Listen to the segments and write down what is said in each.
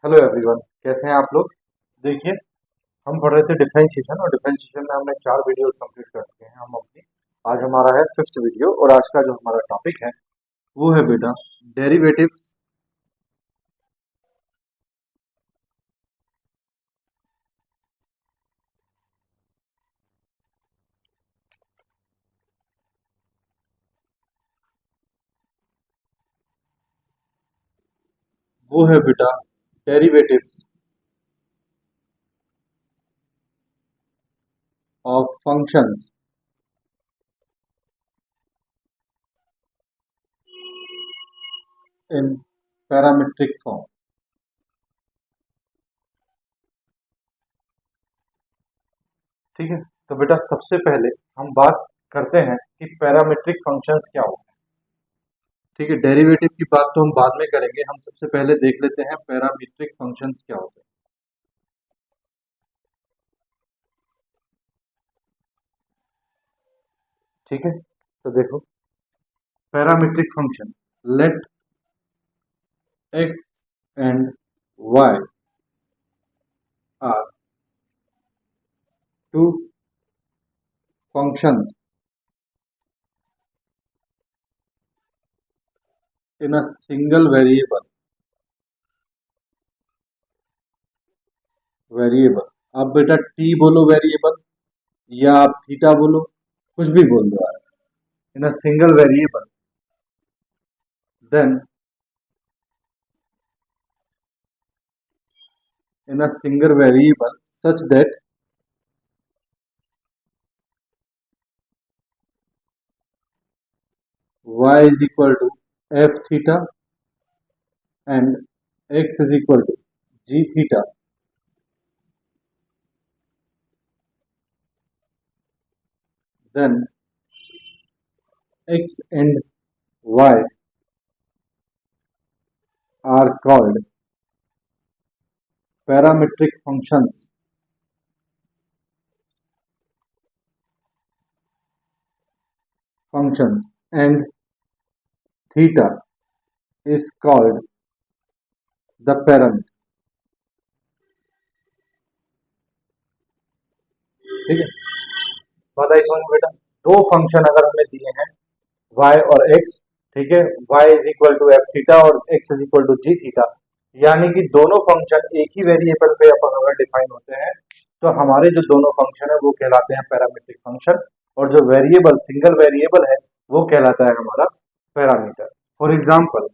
Hello everyone, कैसे हैं आप लोग। देखिए, हम पढ़ रहे थे डिफरेंशिएशन और डिफरेंशिएशन में हमने 4 वीडियो कंप्लीट कर चुके हैं हम अपनी। आज हमारा है 5th वीडियो और आज का जो हमारा टॉपिक है वो है बेटा डेरिवेटिव। वो है बेटा derivatives of functions in parametric form. ठीक है, तो बेटा सबसे पहले हम बात करते हैं कि पैरामीट्रिक फंक्शंस क्या होते हैं। ठीक है, डेरिवेटिव की बात तो हम बाद में करेंगे, हम सबसे पहले देख लेते हैं पैरामीट्रिक फंक्शंस क्या होते हैं। ठीक है, तो देखो, parametric function, let x and y are two functions in a single variable. अब बेटा t बोलो वेरिएबल या आप थीटा बोलो, कुछ भी बोल दो यार। In a single variable, then in a single variable such that y is equal to f theta and x is equal to g theta, then x and y are called parametric functions and theta is called the parameter। ठीक है, बात आई समझ में बेटा। दो function अगर हमें दिए हैं y और x, ठीक है, y is equal to f theta और x is equal to g theta, यानी कि दोनों फंक्शन एक ही वेरिएबल पे अपन अगर डिफाइन होते हैं तो हमारे जो दोनों फंक्शन है वो कहलाते हैं पैरामीट्रिक फंक्शन, और जो वेरिएबल सिंगल वेरिएबल है वो कहलाता है हमारा पैरामीटर। फॉर एग्जाम्पल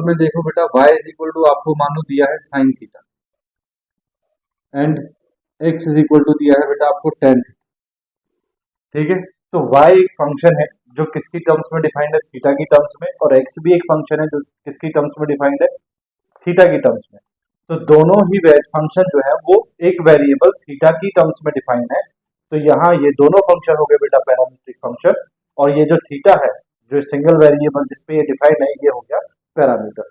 में देखो बेटा, y इज इक्वल टू आपको मानो दिया है sine theta and x is equal to दिया है बेटा आपको टेन। ठीक है, तो y एक फंक्शन है जो किसकी टर्म्स में डिफाइंड है, थीटा की टर्म्स में, और x भी एक फंक्शन है जो किसकी टर्म्स में डिफाइंड है, थीटा की टर्म्स में। तो दोनों ही फंक्शन जो है वो एक वेरिएबल थीटा की टर्म्स में डिफाइंड है। तो यहाँ ये दोनों फंक्शन हो गए बेटा पैरामीट्रिक फंक्शन, और ये जो थीटा है जो सिंगल वेरिएबल जिसपे ये डिफाइंड है ये हो गया पैरामीटर।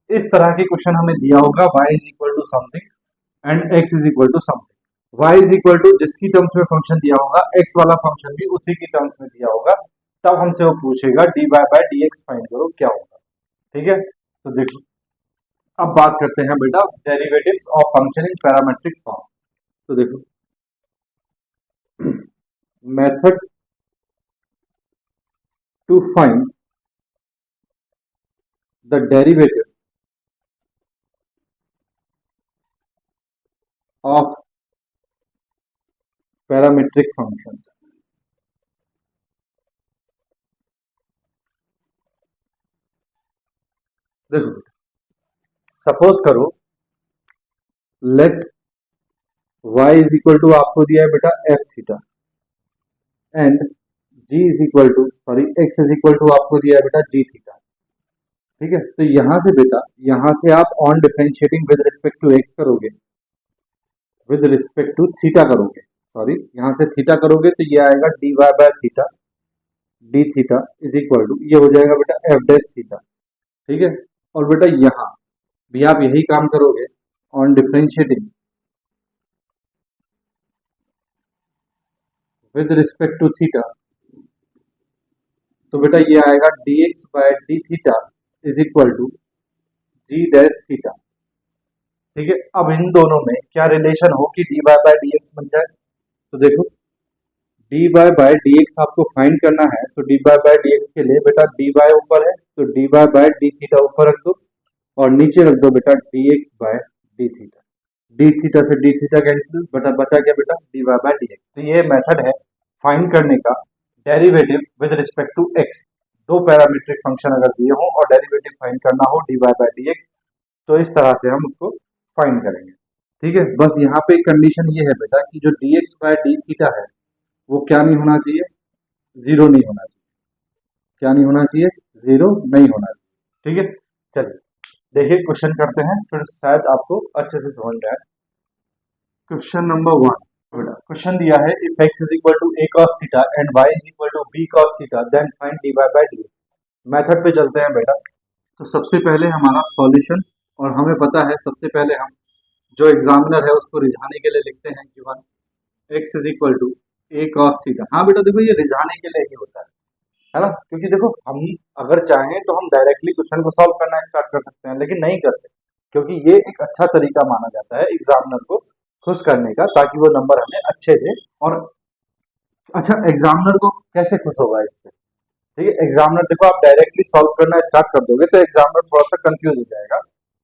इस तरह के क्वेश्चन हमें दिया होगा y is equal to something and x is equal to something. y is equal to जिसकी टर्म्स में फंक्शन दिया होगा, x वाला फंक्शन भी उसी की टर्म्स में दिया होगा, तब हमसे वो पूछेगा dy बाय dx फाइंड करो क्या होगा। ठीक है, तो देखो, अब बात करते हैं बेटा derivatives of function in parametric form. तो देखो, method to find the derivative of parametric function. देखो, सपोज करो, let y is equal to आपको दिया है बेटा f theta and g is equal to sorry x is equal to आपको दिया है बेटा जी थीटा। ठीक है, तो यहां से बेटा, यहां से आप on differentiating with respect to x करोगे, विद रिस्पेक्ट टू थीटा करोगे, सॉरी यहां से थीटा करोगे तो ये आएगा dy by theta d theta is equal to, ये हो जाएगा बेटा एफ डैश थीटा। ठीक है, और बेटा यहाँ भी आप यही काम करोगे on differentiating with respect to theta, तो बेटा ये आएगा dx by D theta is equal to g dash theta. ठीक है, अब इन दोनों में क्या रिलेशन हो कि d Y by D x बन जाए। तो देखो D Y by D x आपको फाइंड करना है, तो D Y by D x के लिए बेटा डी वाई ऊपर है तो D Y by D theta ऊपर रख दो और नीचे रख दो बेटा D x by D theta. D theta से डी थीटा कैंसिल, बेटा बचा क्या बेटा D Y by D x. तो ये मेथड है फाइंड करने का derivative with respect to x. दो पैरामीट्रिक फंक्शन अगर दिए हो और डेरिवेटिव फाइंड करना हो d Y by D x, तो इस तरह से हम उसको फाइंड करेंगे। ठीक है, बस यहाँ पे कंडीशन ये है बेटा कि जो d x by D theta है वो क्या नहीं होना चाहिए, जीरो नहीं होना चाहिए। क्या नहीं होना चाहिए, जीरो नहीं होना चाहिए। ठीक है, चलिए देखिए क्वेश्चन करते हैं, फिर शायद आपको अच्छे से समझ में आए। क्वेश्चन नंबर 1, क्वेश्चन दिया है if x is equal to a cos theta and y is equal to b cos theta then find dy by dx। Method पे चलते हैं बेटा। तो सबसे पहले हमारा सॉल्यूशन, और हमें पता है सबसे पहले हम जो एग्जामिनर है उसको रिझाने के लिए लिखते हैं given x is equal to a cos theta. हाँ बेटा देखो ये रिझाने के लिए ही होता है ना, क्योंकि देखो हम अगर चाहें तो हम डायरेक्टली क्वेश्चन को सॉल्व करना स्टार्ट कर सकते हैं, लेकिन नहीं करते क्योंकि ये एक अच्छा तरीका माना जाता है एग्जामिनर को खुश करने का, ताकि वो नंबर हमें अच्छे दे। और अच्छा एग्जामिनर को कैसे खुश होगा इससे, ठीक है, एग्जामिनर देखो आप डायरेक्टली सॉल्व करना स्टार्ट कर दोगे तो एग्जामिनर थोड़ा सा कंफ्यूज हो जाएगा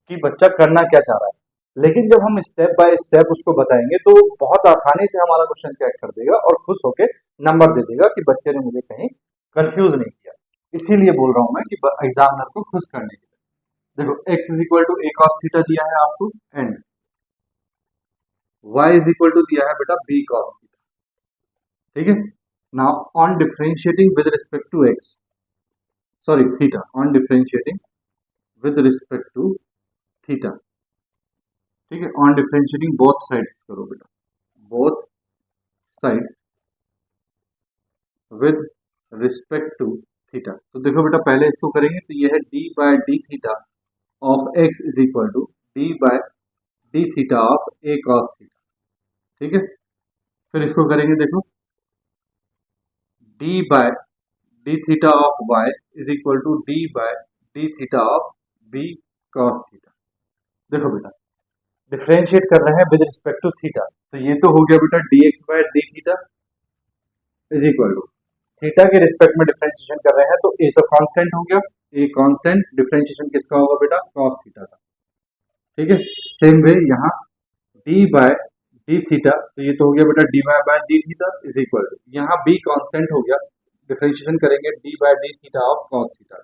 कि बच्चा करना क्या चाह रहा है। लेकिन जब हम स्टेप बाय स्टेप उसको बताएंगे तो वो बहुत आसानी से हमारा क्वेश्चन चेक कर देगा और खुश होके नंबर दे देगा कि बच्चे ने मुझे कहीं कंफ्यूज नहीं किया। इसीलिए बोल रहा हूं मैं कि एग्जामिनर को खुश करने के लिए। देखो x is equal to a cos theta दिया है आपको and y is equal to दिया है बेटा b cos थीटा। ठीक है, now on differentiating with respect to x, sorry theta, on differentiating with respect to theta. ठीक है, ऑन डिफरेंशिएटिंग बोथ साइड्स करो बेटा, both sides with respect to theta. तो देखो बेटा पहले इसको करेंगे तो ये है d by D theta of x is equal to d by D theta of a cos theta. ठीक है, फिर इसको करेंगे देखो d by D theta of y is equal to d by D theta of b cos theta. देखो बेटा differentiate कर रहे हैं विद रिस्पेक्ट टू थीटा, तो ये तो हो गया बेटा dx by D theta is equal to theta के रिस्पेक्ट में डिफरेंशिएशन कर रहे हैं तो a तो कांस्टेंट हो गया, a कांस्टेंट, डिफरेंशिएशन किसका होगा बेटा cos थीटा का। ठीक है, सेम वे यहाँ d बाय डी थीटा, तो ये तो हो गया बेटा dy by D theta is equal to यहाँ b कांस्टेंट हो गया, डिफरेंशिएशन करेंगे d by D theta of cos theta.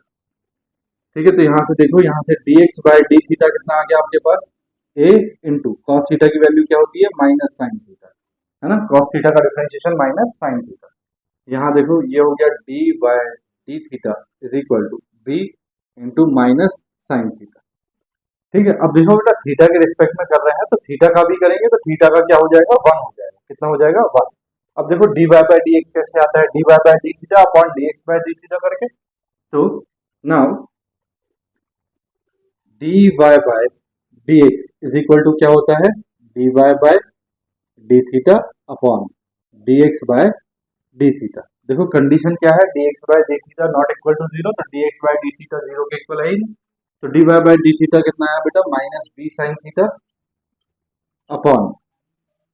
ठीक है, तो यहाँ से देखो यहाँ से dx बाय डी थीटा कितना आ गया आपके पास a इंटू कॉस थीटा की वैल्यू क्या होती है माइनस साइन थीटा, है ना, कॉस थीटा का डिफरेंशिएशन माइनस साइन थीटा। यहाँ देखो ये हो गया d by D theta is equal to b into minus sine theta. ठीक है, अब देखो बेटा थीटा के रिस्पेक्ट में कर रहे हैं तो थीटा का भी करेंगे तो थीटा का क्या हो जाएगा 1 हो जाएगा, कितना हो जाएगा 1। अब देखो dy बाय डी एक्स कैसे आता है, dy by D theta upon dx by D theta करके। तो now dy by dx is equal to क्या होता है dy by D theta upon dx by D theta. देखो कंडीशन क्या है dx by D theta not equal to zero, तो dx by D theta zero के इक्वल है ही नहीं। तो dy बाय डी थीटा कितना आया बेटा minus b sign theta upon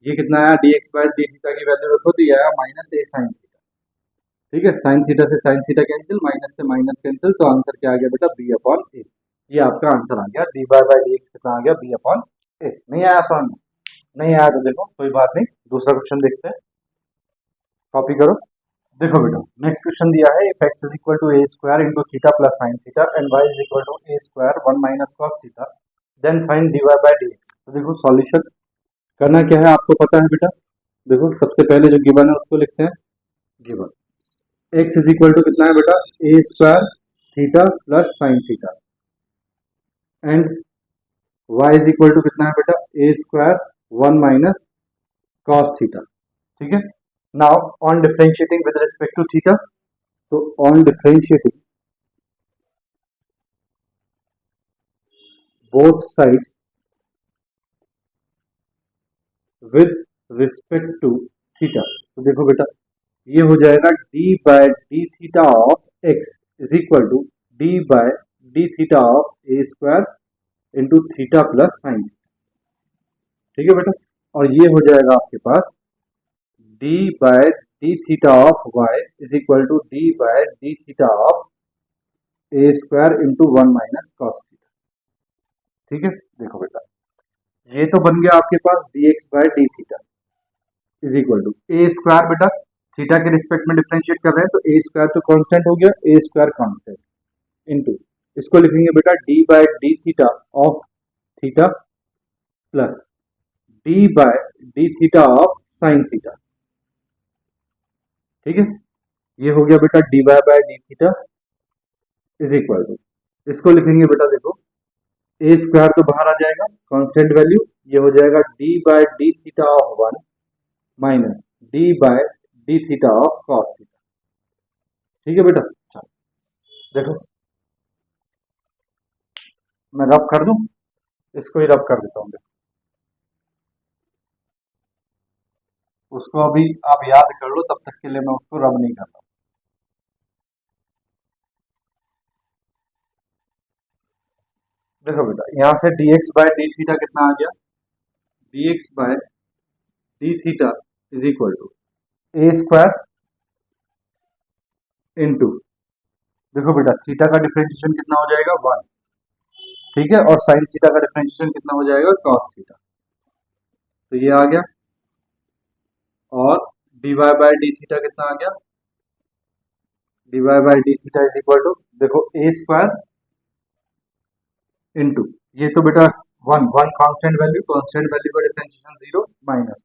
ये कितना आया dx बाय डी थीटा की वैल्यू रखो तो ये आया माइनस a साइन थीटा। ठीक है, साइन थीटा से साइन थीटा कैंसिल, माइनस से माइनस कैंसिल, तो आंसर क्या आ गया बेटा b अपॉन a। ये आपका आंसर आ गया dy बाय dx कितना आ गया b अपॉन a। नहीं आया समझ में, नहीं आया तो देखो कोई बात नहीं, दूसरा क्वेश्चन देखते हैं, कॉपी करो। देखो बेटा नेक्स्ट क्वेश्चन दिया है if x is equal to a square into theta plus sine theta and y is equal to a square 1 minus cos theta then find dy by dx। तो देखो solution करना क्या है आपको पता है बेटा, देखो सबसे पहले जो गिवन है उसको लिखते हैं given x is equal to कितना है बेटा a square theta plus sine theta and y is equal to कितना है बेटा a square 1 minus cos theta. ठीक है, now on differentiating with respect to theta, तो on differentiating both sides with respect to theta, तो देखो बेटा ये हो जाएगा d by D theta of x is equal to d by D theta of a square into theta plus sine. ठीक है बेटा, और ये हो जाएगा आपके पास d by D theta of y is equal to d by D theta of a square into one minus cos theta. ठीक है, देखो बेटा ये तो बन गया आपके पास d x by D theta is equal to a square. बेटा थीटा के रिस्पेक्ट में डिफरेंशिएट कर रहे हैं तो ए स्क्वायर तो कांस्टेंट हो गया, ए स्क्वायर कांस्टेंट इंटू इसको लिखेंगे बेटा D by D theta of theta plus d by D theta of sine theta. ठीक है, ये हो गया बेटा D Y by D theta is equal to इसको लिखेंगे बेटा देखो ए स्क्वायर तो बाहर आ जाएगा कांस्टेंट वैल्यू, ये हो जाएगा d by D theta of one minus d by D theta of cos theta. ठीक है बेटा, चलो देखो मैं रब कर दूं, इसको ही रब कर देता हूं। देखो उसको अभी आप याद कर लो, तब तक के लिए मैं उसको रब नहीं कर रहा। देखो बेटा यहां से dx बाय डी थीटा कितना आ गया, dx by D theta is equal to a square into देखो बेटा थीटा का डिफरेंशिएशन कितना हो जाएगा 1। ठीक है, और साइन थीटा का डिफरेंशिएशन कितना हो जाएगा कॉस थीटा, तो ये आ गया। और d Y by D theta कितना आ गया, d Y by D theta is equal to देखो ए स्क्वायर इंटू ये तो बेटा वन वन कांस्टेंट वैल्यू का डिफरेंशिएशन 0 माइनस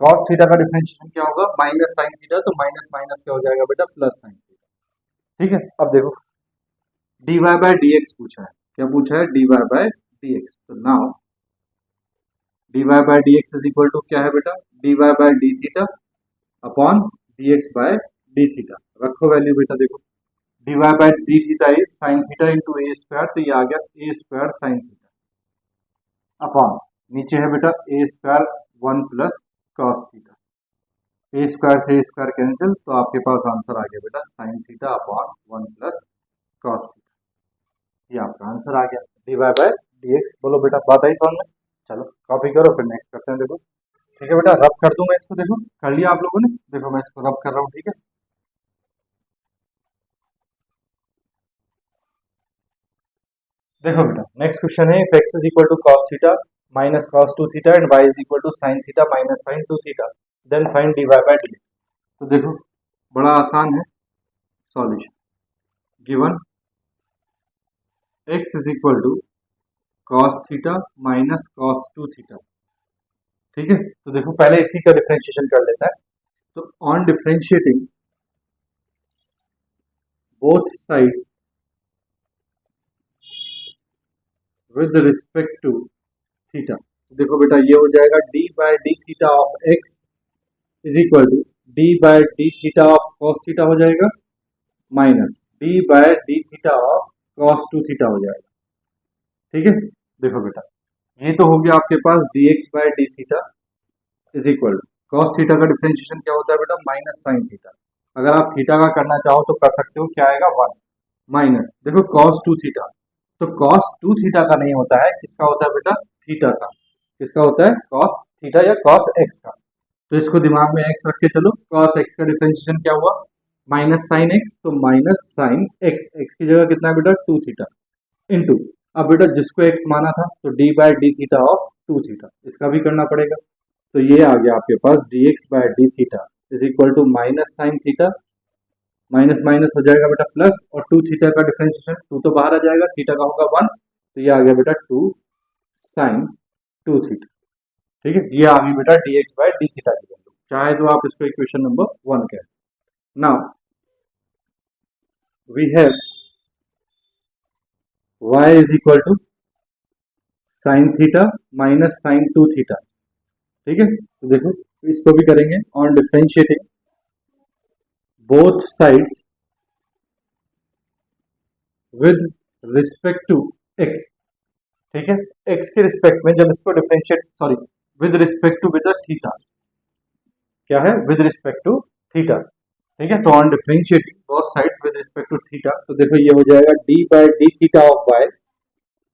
कॉस थीटा का डिफरेंशिएशन क्या होगा माइनस साइन थीटा, तो माइनस माइनस क्या हो जाएगा बेटा प्लस साइन थीटा। ठीक है, अब देखो D Y by D x पूछा है, क्या पूछा है D Y by D x, तो now D Y by D x is equal to क्या है बेटा D Y by D theta upon D x by D theta. रखो वैल्यू बेटा, देखो D Y by D theta is sine theta into a square, तो ये आ गया a square sine theta upon नीचे है बेटा ए स्क्वायर 1 प्लस कॉस थीटा, ए स्क्वायर से ए स्क्वायर कैंसिल, तो आपके पास आंसर आ गया बेटा sine theta upon 1 plus cos theta. ये आपका आंसर आ गया d Y by D x. बोलो बेटा बात आई समझ में? चलो कॉपी करो फिर नेक्स्ट करते हैं। देखो ठीक है बेटा, रब कर दूं मैं इसको, देखो कर लिया आप लोगों ने, देखो मैं इसको रब कर रहा हूँ। ठीक है, देखो बेटा नेक्स्ट क्वेश्चन है, if x is equal to cos theta minus cos 2 theta and y is equal to sin theta minus sin 2 theta then find dy by dx। तो देखो बड़ा आसान है solution, given x is equal to cos theta minus cos 2 theta. ठीक है, तो देखो पहले इसी का डिफरेंशिएशन कर लेता है। तो on differentiating both sides with respect to theta, देखो बेटा ये हो जाएगा d by D theta of x is equal to d by D theta of cos theta हो जाएगा minus d by D theta of cos 2 theta हो जाएगा। ठीक है, देखो बेटा ये तो हो गया आपके पास d x by D theta is equal to cos theta का डिफरेंशिएशन क्या होता है बेटा माइनस साइन थीटा। अगर आप थीटा का करना चाहो तो कर सकते हो, क्या आएगा 1 माइनस देखो cos 2 थीटा, तो cos 2 थीटा का नहीं होता है, किसका होता है बेटा थीटा का, किसका होता है cos थीटा या cos x का। तो इसको दिमाग में x रख के चलो, cos x का डिफरेंशिएशन क्या हुआ माइनस साइन x, तो माइनस साइन x, x की जगह कितना है बेटा 2 थीटा इंटू अब बेटा जिसको x माना था तो d by D theta of 2 theta, इसका भी करना पड़ेगा। तो ये आ गया आपके पास dx by D theta is equal to minus sine theta, minus minus हो जाएगा बेटा प्लस, और 2 थीटा का डिफरेंशिएशन 2 तो बाहर आ जाएगा, थीटा का होगा 1, तो ये आ गया बेटा 2 साइन 2 थीटा। ठीक है, ये आ गई बेटा dx बाय डी थीटा की वैल्यू, चाहे तो आप इसको इक्वेशन नंबर 1 कहें। Now we have y is equal to sine theta minus sine 2 theta. ठीक है, तो देखो इसको भी करेंगे on differentiating both sides with respect to x। ठीक है, x के रिस्पेक्ट में जब इसको differentiate sorry with respect to with theta, क्या है विद रिस्पेक्ट टू थीटा। ठीक है, तो on differentiating both sides with respect to theta, तो देखो ये हो जाएगा d by D theta of y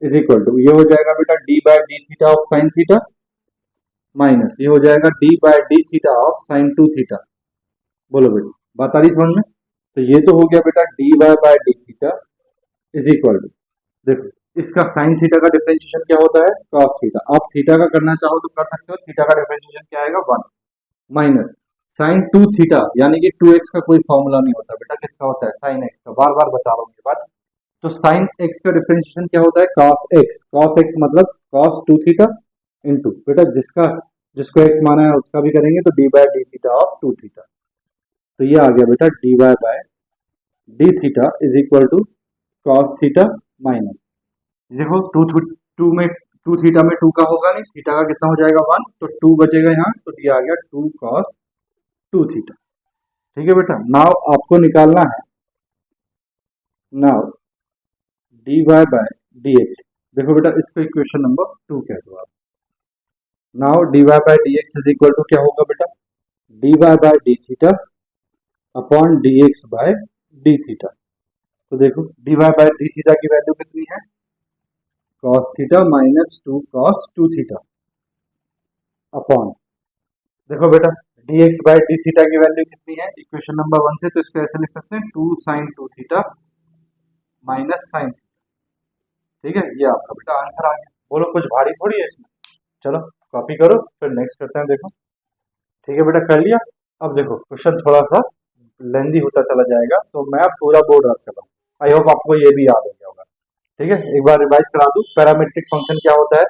is equal to ये हो जाएगा बेटा D by D theta of sine theta minus ये हो जाएगा d by D theta of sine two theta. बोलो बेटा बात आ रही समझ में? तो ये तो हो गया बेटा D Y by D theta is equal to, देखो इसका साइन थीटा का डिफरेंशिएशन क्या होता है कॉस थीटा। आप थीटा का करना चाहो तो कर सकते हो, थीटा का डिफरेंशिएशन क्या आएगा 1 माइनस साइन टू थीटा यानी कि 2x का कोई फॉर्मूला नहीं होता बेटा, किसका होता है साइन एक्स का। बार बार बता रहा हूँ ये बात। तो साइन एक्स का डिफरेंशिएशन क्या होता है कॉस एक्स। कॉस एक्स मतलब कॉस टू थीटा इंटू बेटा जिसको एक्स माना है उसका भी करेंगे तो d by D theta of two theta. तो ये आ गया बेटा D Y by D theta is equal to cos theta minus देखो टू में टू थीटा में टू का होगा नहीं, थीटा का कितना हो जाएगा 1 तो 2 बचेगा यहाँ, तो ये आ गया 2 कॉस टू थीटा। ठीक है बेटा। नाउ आपको निकालना है now D Y by D x. देखो बेटा इसको इक्वेशन नंबर 2 कह दो आप। Now D Y by D x is equal to क्या होगा बेटा D Y by D theta upon D x by D theta. तो देखो D Y by D theta की वैल्यू कितनी है cos theta minus 2 cos 2 theta upon देखो बेटा dx बाय डी थीटा की वैल्यू कितनी है इक्वेशन नंबर 1 से, तो इसको ऐसे लिख सकते हैं 2 sin 2 theta minus sine theta. ठीक है ये आपका बेटा आंसर आ गया। बोलो कुछ भारी थोड़ी है इसमें। चलो कॉपी करो फिर नेक्स्ट करते हैं। देखो ठीक है बेटा कर लिया। अब देखो क्वेश्चन थोड़ा सा लेंदी होता चला जाएगा तो मैं पूरा बोर्ड रख कर रहा हूँ। आई होप आपको ये भी याद हो गया होगा। ठीक है एक बार रिवाइज करा दूं। पैरामीट्रिक फंक्शन क्या होता है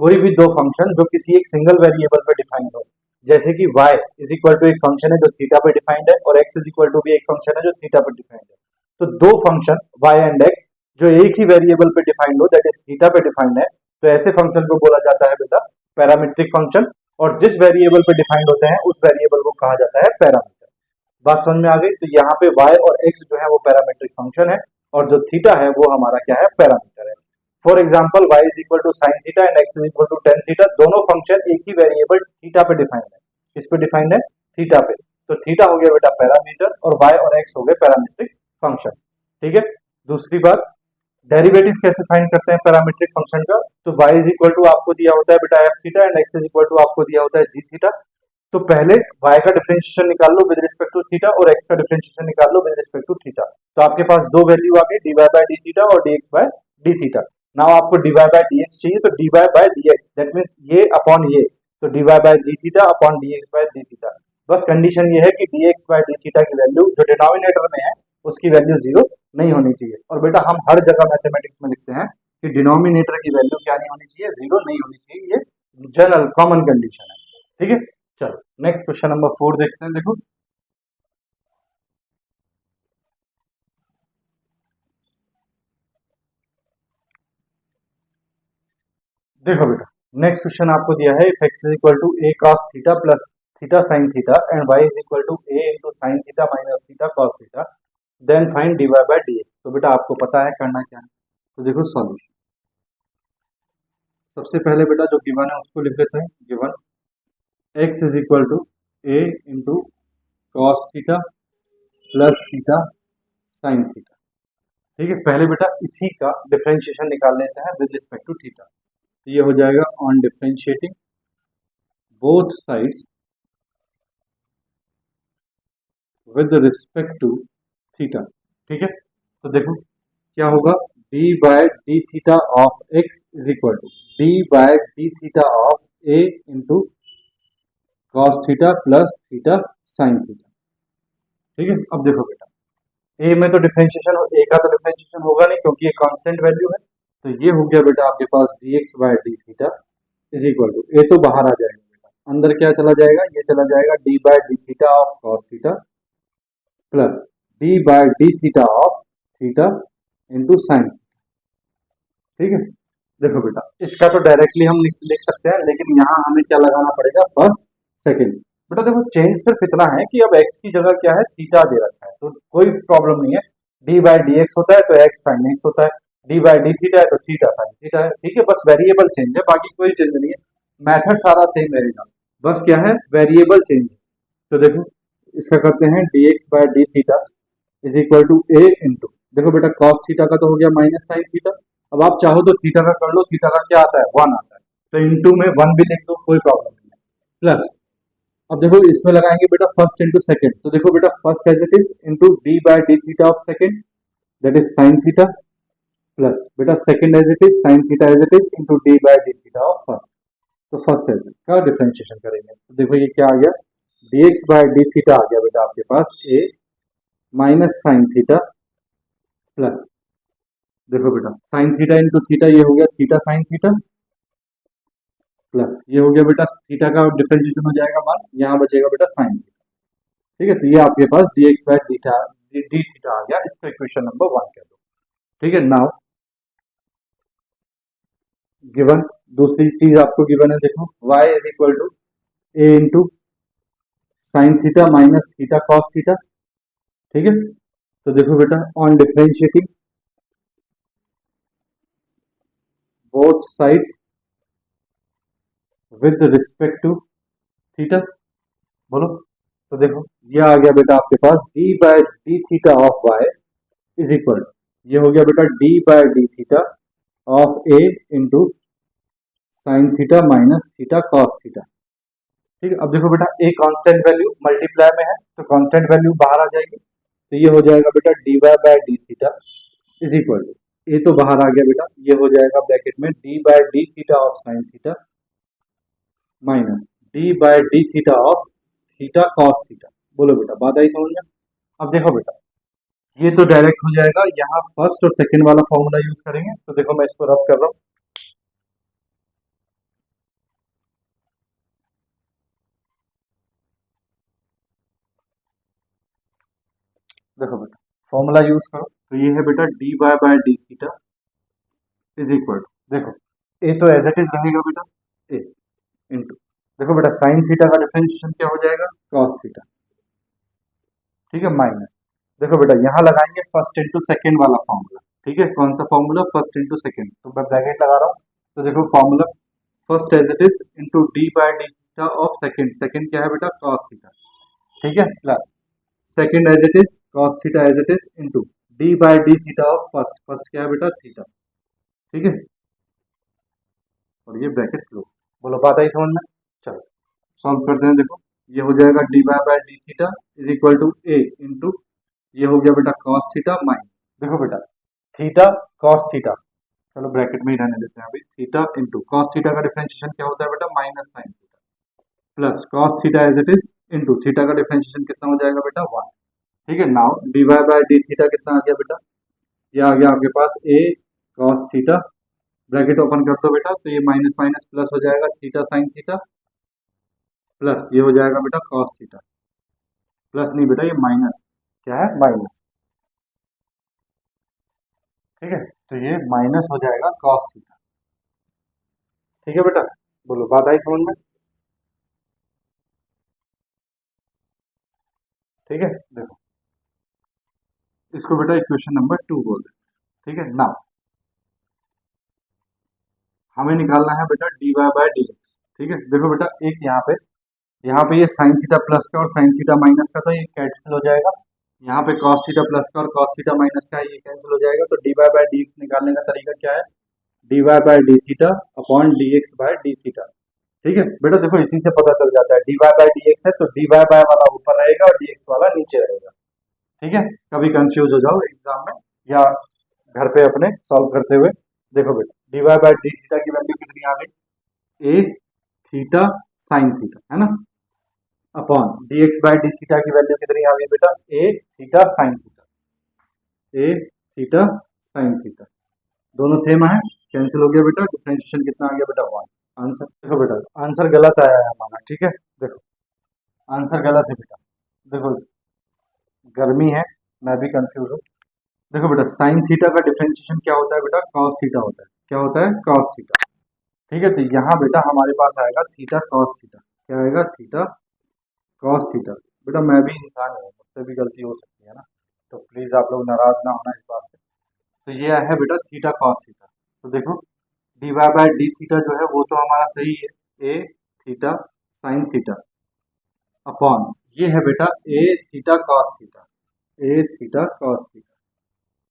कोई भी दो फंक्शन जो किसी एक सिंगल वेरिएबल पे डिफाइंड हो, जैसे कि y इज इक्वल टू एक फंक्शन है जो थीटा पे डिफाइंड है और x इज इक्वल टू भी एक फंक्शन है जो थीटा पे डिफाइंड है। तो दो फंक्शन y एंड x जो एक ही वेरिएबल पे डिफाइंड हो दैट इज थीटा पे डिफाइंड है, तो ऐसे फंक्शन को बोला जाता है बेटा पैरामीट्रिक फंक्शन। और जिस वेरिएबल पे डिफाइंड होते हैं उस वेरिएबल को कहा जाता है पैरामीटर। बात समझ में आ गई? तो यहाँ पे y और x जो है वो पैरामीट्रिक फंक्शन है और जो थीटा है वो हमारा क्या है पैरामीटर है। For example y is equal to sine theta and x is equal to tan theta, दोनों फंक्शन एक ही वेरिएबल थीटा पे डिफाइंड है। किस पे डिफाइंड है थीटा पे। तो थीटा हो गया बेटा पैरामीटर और y और x हो गए पैरामीट्रिक फंक्शन। ठीक है दूसरी बात डेरिवेटिव कैसे फाइंड करते हैं पैरामीट्रिक फंक्शन का। तो y इज इक्वल टू आपको दिया होता है बेटा f theta and x is equal to आपको दिया होता है g थीटा। तो पहले y का डिफरेंशिएशन निकाल लो विद रिस्पेक्ट टू थीटा और x का डिफरेंशिएशन निकाल लो विद रिस्पेक्ट टू थीटा। तो आपके पास दो वैल्यू आ गई dy बाय डी थीटा और dx by D theta. Now आपको dy बाय dx चाहिए तो dy by dx that means ये अपॉन ये, तो dy by D theta upon dx by D theta. बस कंडीशन ये है कि dx बाय डी थीटा की वैल्यू जो डिनोमिनेटर में है उसकी वैल्यू 0 नहीं होनी चाहिए। और बेटा हम हर जगह मैथमेटिक्स में लिखते हैं कि डिनोमिनेटर की वैल्यू क्या नहीं होनी चाहिए 0 नहीं होनी चाहिए, ये जनरल कॉमन कंडीशन है। ठीक है चलो नेक्स्ट क्वेश्चन नंबर 4 देखते हैं। देखो देखो बेटा नेक्स्ट क्वेश्चन आपको दिया है if x is equal to a cos theta plus theta sin theta and y is equal to a into sin theta minus theta cos theta then find dy by dx। तो बेटा आपको पता है करना क्या है। तो देखो सॉल्यूशन सबसे पहले बेटा जो गिवन है उसको लिख लेते हैं। Given x is equal to a into cos theta plus theta sine theta. ठीक है पहले बेटा इसी का डिफरेंशिएशन निकाल लेते हैं विद रिस्पेक्ट टू थीटा। तो ये हो जाएगा on differentiating both sides with respect to theta. ठीक है तो देखो क्या होगा d by D theta of x is equal to d by D theta of a into cos theta plus theta sine theta. ठीक है अब देखो बेटा a में तो डिफरेंशिएशन a का तो डिफरेंशिएशन होगा नहीं क्योंकि ये कांस्टेंट वैल्यू है। तो ये हो गया बेटा आपके पास dx by D theta is equal to a तो बाहर आ जाएगा बेटा, अंदर क्या चला जाएगा ये चला जाएगा d by D theta of cos theta plus d by D theta of theta into sine. ठीक है देखो बेटा इसका तो डायरेक्टली हम लिख सकते हैं लेकिन यहाँ हमें क्या लगाना पड़ेगा फर्स्ट सेकेंड। बेटा देखो चेंज सिर्फ इतना है कि अब x की जगह क्या है थीटा दे रखा है तो कोई प्रॉब्लम नहीं है। d बाय डी एक्स होता है तो x साइन एक्स होता है, d बाय डी थीटा है तो थीटा साइन थीटा है। ठीक है बस वेरिएबल चेंज है बाकी कोई चेंज नहीं है, मैथड सारा सेम रहेगा बस क्या है वेरिएबल चेंज है। तो देखो इसका करते हैं dx by D theta is equal to a into देखो बेटा कॉस थीटा का तो हो गया माइनस साइन थीटा। अब आप चाहो तो थीटा का कर लो, थीटा का क्या आता है, 1 आता है, तो इंटू में 1 भी लिख दो, कोई प्रॉब्लम नहीं है, प्लस अब देखो इसमें लगाएंगे बेटा फर्स्ट इंटू सेकेंड, तो देखो बेटा first as it is into d by D theta of second, that is sine theta, plus बेटा second as it is sine theta as it is into d by D theta of first, तो first as का differentiation करेंगे, तो देखो ये क्या आ गया, dx बाय डी थीटा आ गया बेटा आपके पास a minus sine theta, plus देखो बेटा साइन थीटा इंटू थीटा, ये हो गया थीटा साइन थीटा, प्लस ये हो गया बेटा थीटा का डिफरेंशिएशन हो जाएगा 1, यहाँ बचेगा बेटा साइन थीटा, ठीक है, तो ये आपके पास dx by theta d theta आ गया, इसको इक्वेशन नंबर 1 कह दो, ठीक है। नाउ गिवन दूसरी चीज आपको गिवन है, देखो y is equal to a into sine theta minus theta cos theta, ठीक है, तो देखो बेटा on differentiating both sides with respect to theta, बोलो, तो देखो ये आ गया बेटा आपके पास d by D theta of y is equal, ये हो गया बेटा d by D theta of a into sine theta minus theta cos theta, ठीक है। अब देखो बेटा a कांस्टेंट वैल्यू मल्टीप्लाई में है, तो कांस्टेंट वैल्यू बाहर आ जाएगी, तो ये हो जाएगा बेटा dy by D theta is equal to, a तो बाहर आ गया बेटा, ये हो जाएगा ब्रैकेट में d by D theta of sine theta minus d by D theta of theta cos theta, बोलो बेटा बात आई समझ में। अब देखो बेटा ये तो डायरेक्ट हो जाएगा, यहाँ फर्स्ट और सेकंड वाला फॉर्मूला यूज करेंगे, तो देखो मैं इसको रब कर रहा हूँ, देखो बेटा फॉर्मूला यूज करो, तो ये है बेटा D Y by D theta is equal to, देखो ए तो एज इट इज रहेगा बेटा ए इंटू, देखो बेटा साइन थीटा का डिफरेंशिएशन क्या हो जाएगा, कॉस थीटा, ठीक है, माइनस देखो बेटा यहाँ लगाएंगे फर्स्ट इंटू सेकेंड वाला फॉर्मूला, ठीक है, कौन सा फॉर्मूला, फर्स्ट इंटू सेकेंड, तो मैं ब्रैकेट लगा रहा हूँ, तो देखो formula first as it is into d by D theta of second, second क्या है बेटा कॉस थीटा, ठीक है, plus second as it is cos theta as it is into d by D theta of first, first क्या है बेटा theta, ठीक है, और ये ब्रैकेट क्लोज, बोलो बात आई समझ में। चलो सॉल्व करते हैं, देखो ये हो जाएगा d Y by D theta is equal to a into, ये हो गया बेटा कॉस थीटा माइनस, देखो बेटा थीटा कॉस थीटा, चलो ब्रैकेट में ही रहने देते हैं अभी, थीटा इंटू कॉस थीटा का डिफरेंशिएशन क्या होता है बेटा minus sine theta, plus cos theta as it is into theta का डिफरेंशिएशन कितना हो जाएगा बेटा 1, ठीक है। Now D Y by D theta कितना आ गया बेटा, ये आ गया आपके पास ए कॉस थीटा, ब्रैकेट ओपन कर दो बेटा, तो ये माइनस माइनस प्लस हो जाएगा थीटा साइन थीटा, प्लस ये हो जाएगा बेटा कॉस थीटा, प्लस नहीं बेटा ये माइनस, क्या है माइनस, ठीक है, तो ये माइनस हो जाएगा कॉस थीटा, ठीक है बेटा, बोलो बात आई समझ में, ठीक है, देखो इसको बेटा इक्वेशन नंबर 2 बोल दे, ठीक है। नाउ हमें निकालना है बेटा D Y by D x, ठीक है, देखो बेटा एक यहाँ पे ये साइन थीटा प्लस का और साइन थीटा माइनस का, तो ये कैंसिल हो जाएगा, यहाँ पे कॉस थीटा प्लस का और कॉस थीटा माइनस का ये कैंसिल हो जाएगा, तो D Y by D x निकालने का तरीका क्या है, D Y by D theta upon D x by D theta, ठीक है बेटा, देखो इसी से पता चल जाता है D Y by D x है तो डी वाई बाय वाला ऊपर रहेगा और डी एक्स वाला नीचे रहेगा, ठीक है, कभी कंफ्यूज हो जाओ एग्जाम में या घर पे अपने सॉल्व करते हुए, देखो बेटा D Y by D theta की वैल्यू कितनी आ गई, ए थीटा साइन थीटा है ना, upon D x by D theta की वैल्यू कितनी आ गई बेटा, a theta sine theta, a theta sine theta, दोनों सेम है, कैंसिल हो गया बेटा, डिफरेंशिएशन कितना आ गया बेटा 1, आंसर देखो बेटा आंसर गलत आया है हमारा, ठीक है, देखो आंसर गलत है बेटा, देखो गर्मी है मैं भी कंफ्यूज हूँ, देखो बेटा साइन थीटा का डिफरेंशिएशन क्या होता है बेटा कॉस थीटा होता है, क्या होता है कॉस थीटा, ठीक है, तो यहाँ बेटा हमारे पास आएगा थीटा कॉस थीटा, क्या आएगा थीटा कॉस थीटा, बेटा मैं भी इंसान हूँ मुझसे भी गलती हो सकती है ना, तो प्लीज आप लोग नाराज ना होना इस बात से, तो ये है बेटा थीटा कॉस थीटा, तो देखो D Y by D theta जो है वो तो हमारा सही है, a theta sine theta upon ये है बेटा a theta cos theta, a theta cos theta,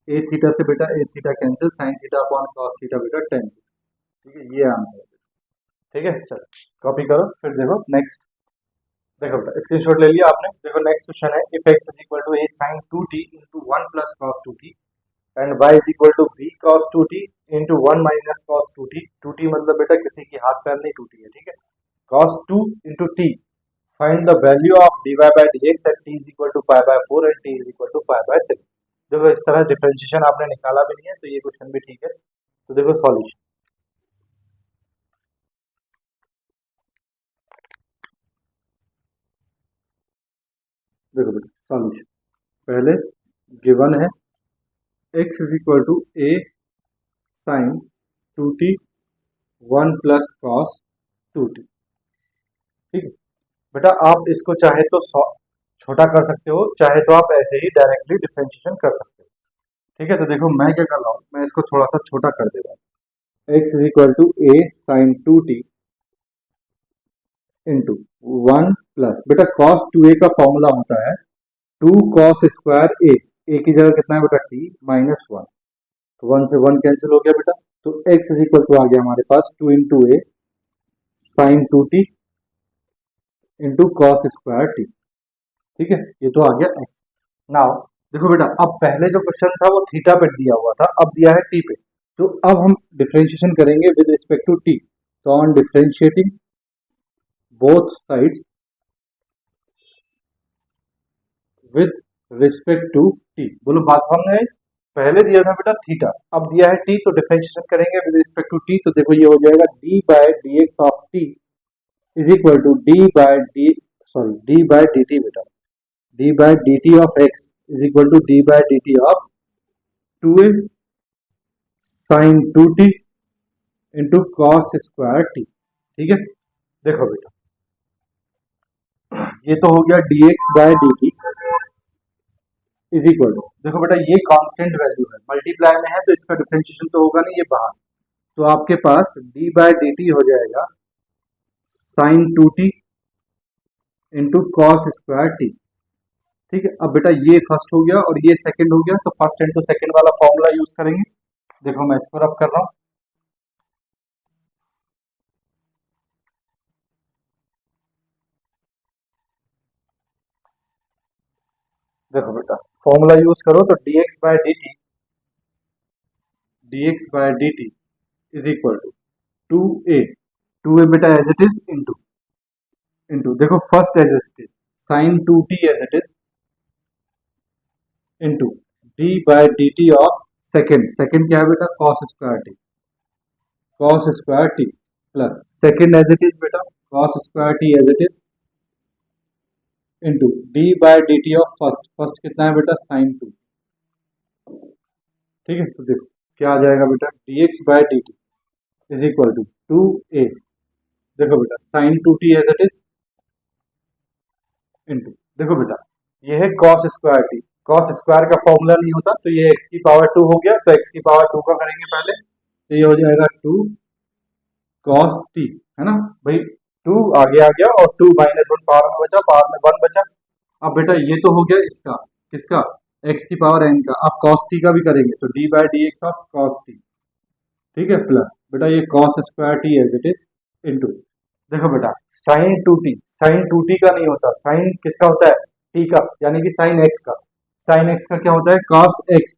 a theta से बेटा a theta cancel, sine theta upon cos theta बेटा टेन। ठीक है, ये आंसर है। ठीक है, चलो कॉपी करो, फिर देखो नेक्स्ट। देखो बेटा स्क्रीनशॉट ले लिया आपने। देखो नेक्स्ट क्वेश्चन है, if x is equal to a sine 2t into 1 plus cos 2t and y is equal to b cos 2t into 1 minus cos 2t। 2t मतलब बेटा किसी की हाथ पैर नहीं टूटी है, ठीक है। cos 2 into t, find the value of dy by dx at t is equal to pi by 4 and t is equal to pi by 3। देखो इस तरह डिफरेंशिएशन आपने निकाला भी नहीं है तो ये क्वेश्चन भी ठीक है। तो देखो सॉल्यूशन, देखो बेटा सॉल्यूशन पहले गिवन है x is equal to a sine 2t 1 plus cos 2t। ठीक है बेटा, आप इसको चाहे तो छोटा कर सकते हो, चाहे तो आप ऐसे ही डायरेक्टली डिफरेंशिएशन कर सकते हो। ठीक है, तो देखो मैं क्या कर रहा हूँ, मैं इसको थोड़ा सा छोटा कर दे रहा हूँ। x is equal to a sine 2t into 1 plus, बेटा cos 2a का फॉर्मूला होता है 2 cos स्क्वायर a की जगह कितना है बेटा t माइनस 1, तो 1 से 1 कैंसिल हो गया बेटा। तो x इज इक्वल टू आ गया हमारे पास 2 into a sine 2t into cos square t. ठीक है, ये तो आ गया x। नाउ देखो बेटा, अब पहले जो क्वेश्चन था वो थीटा पे दिया हुआ था, अब दिया है टी पे। तो अब हम डिफरेंशिएशन करेंगे विद रिस्पेक्ट टू टी। तो on differentiating both sides with respect to t, बोलो बात हमने पहले दिया था बेटा थीटा, अब दिया है टी, तो डिफरेंशिएशन करेंगे विद रिस्पेक्ट टू टी। तो देखो ये हो जाएगा d by D x of t is equal to d by d, sorry d by d t बेटा, D by d t of x is equal to d by d t of 2a sine 2t into cos square t. ठीक है, देखो बेटा ये तो हो गया dx by dt is equal to, देखो बेटा ये कांस्टेंट वैल्यू है, मल्टीप्लाई में है तो इसका डिफरेंशिएशन तो होगा नहीं, ये बाहर। तो आपके पास d बाय dt हो जाएगा sine 2t into cos square t. ठीक है, अब बेटा ये फर्स्ट हो गया और ये सेकंड हो गया, तो फर्स्ट इंटू सेकंड वाला फॉर्मूला यूज करेंगे। देखो मैं इसको रब कर रहा हूं, देखो बेटा फॉर्मूला यूज करो तो dx by dt is equal to 2a बेटा एज इट इज इंटू देखो first as it is sine 2t as it is into d by dt of second, second क्या है बेटा cos square t plus second as it is बेटा cos square t as it is into d by dt of first, first कितना है बेटा sign 2। ठीक है, तो देखो क्या आ जाएगा बेटा dx by dt is equal to 2a, देखो बेटा sign 2t as it is into, देखो बेटा ये है cos square t, cos square का फॉर्मूला नहीं होता तो ये x की पावर 2 हो गया, तो x की पावर 2 का करेंगे पहले, तो ये हो जाएगा 2 cos t, है ना भाई, 2 आगे आ गया और 2 माइनस 1 पावर में बचा, पावर में 1 बचा। अब बेटा ये तो हो गया इसका, किसका x की पावर n का, अब cos t का भी करेंगे तो d by D x of cos t। ठीक है, प्लस बेटा ये cos square t as it is into, देखो बेटा साइन 2t, साइन 2t का नहीं होता, साइन किसका होता है t का, यानी कि साइन x का, साइन x का क्या होता है cos x,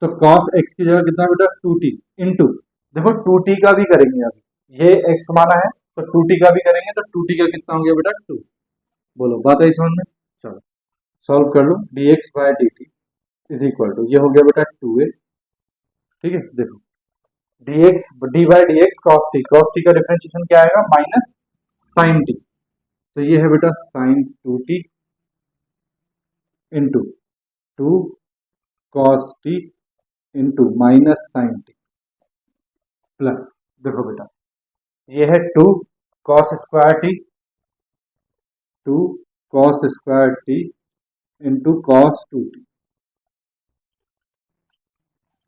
तो cos x की जगह कितना बेटा 2t इंटू, देखो 2t का भी करेंगे, अभी ये x माना है तो 2t का भी करेंगे, तो 2t का कितना हो गया बेटा 2। बोलो बात आई समझ में, चलो सॉल्व कर लो, dx by dt is equal to, ये हो गया बेटा 2a। ठीक है, देखो dx d by dx cos t का डिफरेंशिएशन क्या आएगा माइनस साइन t, तो ये है बेटा sign 2t into 2 cos t into minus sine t plus, देखो बेटा ये है 2 cos square t, 2 cos square t into cos 2t।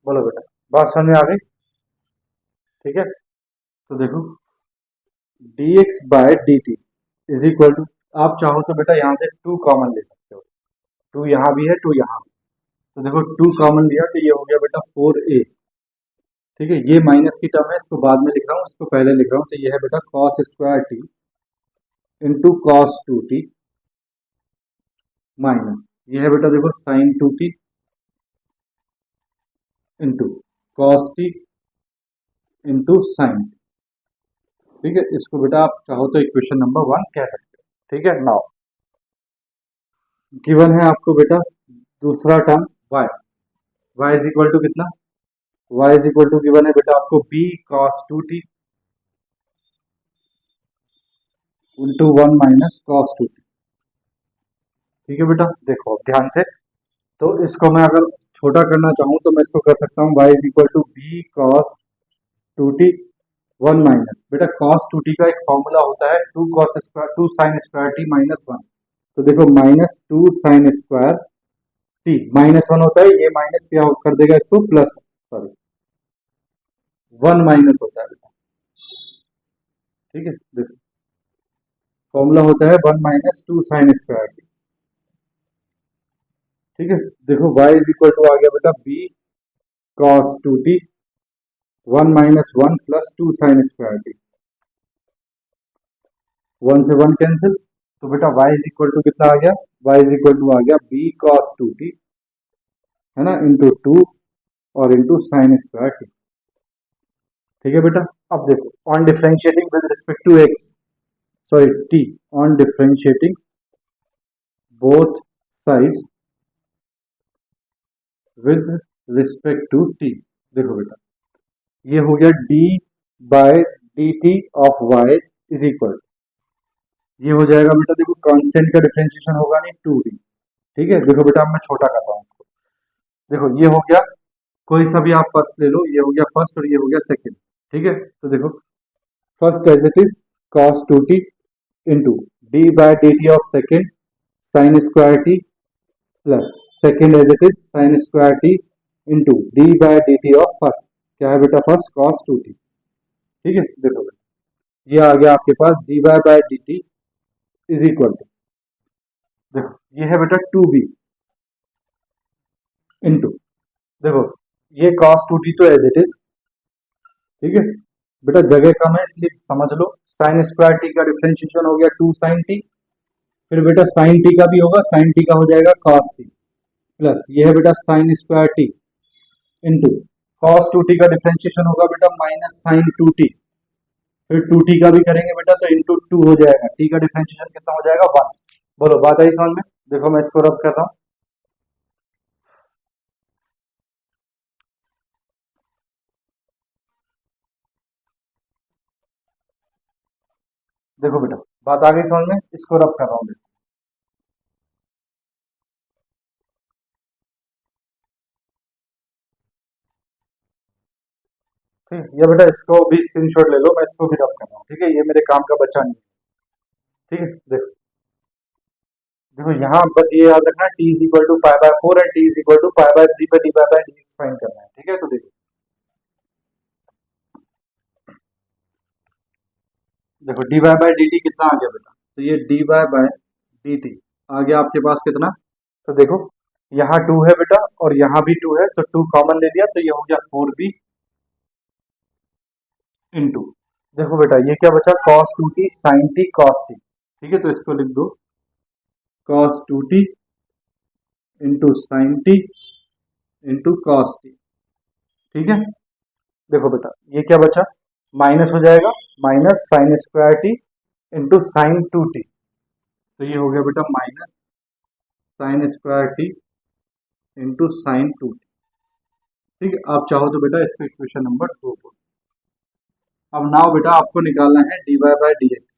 बोलो बेटा बात समझ में आ गई। ठीक है, तो देखो dx by dt is equal to, आप चाहो तो बेटा यहाँ से 2 कॉमन ले सकते हो, 2 यहाँ भी है 2 यहाँ भी, तो देखो 2 कॉमन लिया तो ये हो गया बेटा 4a। ठीक है, ये माइनस की टर्म है, इसको बाद में लिख रहा हूँ, इसको पहले लिख रहा हूँ। तो ये है बेटा cos square t into cos 2t minus ये है बेटा देखो sine 2t into cos t into sine. ठीक है, इसको बेटा आप चाहो तो इक्वेशन नंबर 1 कह सकते हो। ठीक है, नाउ गिवन है आपको बेटा दूसरा term y। y is equal to कितना? y is equal to given है बेटा आपको b cos 2t into 1 minus cos 2t। ठीक है बेटा, देखो अब ध्यान से। तो इसको मैं अगर छोटा करना चाहूँ तो मैं इसको कर सकता हूँ y is equal to b cos 2t 1 minus बेटा cos 2t का एक फॉर्मूला होता है 2 cos square 2 sin square t minus 1। तो देखो minus 2 sin square t minus 1 होता है, ये माइनस क्या कर देगा इसको प्लस, सॉरी 1 माइनस होता है बेटा। ठीक है, देखो फॉर्मूला होता है 1 माइनस 2 sin स्क्वायर t। ठीक है, देखो y इज इक्वल टू आ गया बेटा b cos 2t 1 minus 1 plus 2 sin square t। 1 से 1 कैंसिल, तो बेटा y इज इक्वल टू कितना आ गया? y इज इक्वल टू आ गया b cos 2t है ना इंटू 2 और इंटू साइन स्क्वायर t। ठीक है बेटा, अब देखो on differentiating with respect to x, sorry t, on differentiating both sides with respect to t। देखो बेटा ये हो गया d by d t of y is equal, ये हो जाएगा बेटा देखो कांस्टेंट का डिफरेंशिएशन होगा नहीं 2d। ठीक है, देखो बेटा अब मैं छोटा करता हूँ इसको। देखो ये हो गया, कोई सा भी आप फर्स्ट ले लो, ये हो गया फर्स्ट और ये हो गया सेकंड। ठीक है, तो देखो first as it is cos 2t into d by d t of second sine square t plus second as it is sine square t into d by d t of first. क्या है बेटा first cos 2t। ठीक है, देखो बेटा ये आ गया आपके पास D Y by d t is equal to, देखो ये है बेटा 2b इंटू, देखो ये cos 2t तो एज इट इज। ठीक है बेटा, जगह कम है इसलिए समझ लो साइन स्क्वायर टी का डिफरेंशिएशन हो गया 2 sin t, फिर बेटा साइन टी का भी होगा, साइन टी का हो जाएगा cos t प्लस ये है बेटा sine square t into cos 2t का डिफरेंशिएशन होगा बेटा माइनस साइन 2t, फिर 2t का भी करेंगे बेटा तो इंटू 2 हो जाएगा, t का डिफरेंशिएशन कितना हो जाएगा 1। बोलो बात आई समझ में? देखो मैं इसको रब कर रहा हूँ। देखो बेटा बात आ गई समझ में, इसको रब कर रहा हूँ। ठीक है, ये बेटा इसको भी स्क्रीनशॉट ले लो, मैं इसको भी रब कर रहा हूँ। ठीक है, ये मेरे काम का बच्चा नहीं है। ठीक है, देखो देखो यहाँ बस ये याद रखना t is equal to pi by 4 and t is equal to pi by 3 पे d by D x find करना है। ठीक है, तो देखो देखो D Y by d t कितना आ गया बेटा, तो ये d Y by d t आ गया आपके पास कितना, तो देखो यहाँ 2 है बेटा और यहाँ भी 2 है, तो 2 कॉमन ले लिया तो ये हो गया 4b इंटू, देखो बेटा ये क्या बचा cos 2t sin t cos t। ठीक है, तो इसको लिख दो cos 2t into sine t into cos t। ठीक है, देखो बेटा ये क्या बचा, माइनस हो जाएगा, minus sign square t into sine 2t, तो ये हो गया बेटा minus sign square t into sine 2t। ठीक है, आप चाहो तो बेटा इसको इक्वेशन नंबर 2 को। अब नाउ बेटा आपको निकालना है D Y by D x.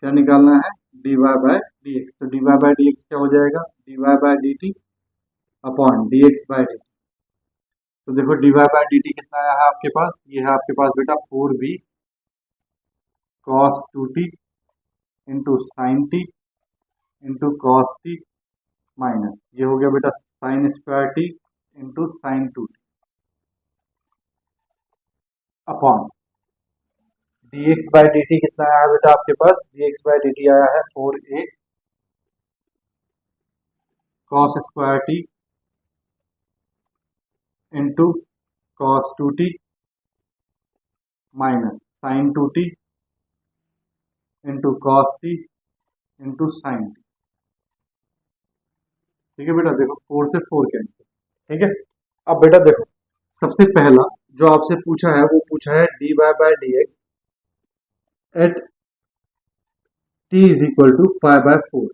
क्या निकालना है? D Y by D x. तो D Y by D x क्या हो जाएगा, d Y by d t upon D x by d t. तो देखो D Y by d t कितना आया है आपके पास, ये है आपके पास बेटा 4b cos 2t into sine t into cos t minus ये हो गया बेटा sine square t into sine 2t upon D x by d t कितना आया है बेटा आपके पास, d x by d t आया है 4a cos square t into cos 2t minus sine 2t into cos t into sine t. ठीक है बेटा, देखो 4 से 4 कैंसिल। ठीक है, अब बेटा देखो, सबसे पहला जो आपसे पूछा है वो पूछा है D Y by D x at t is equal to pi by 4।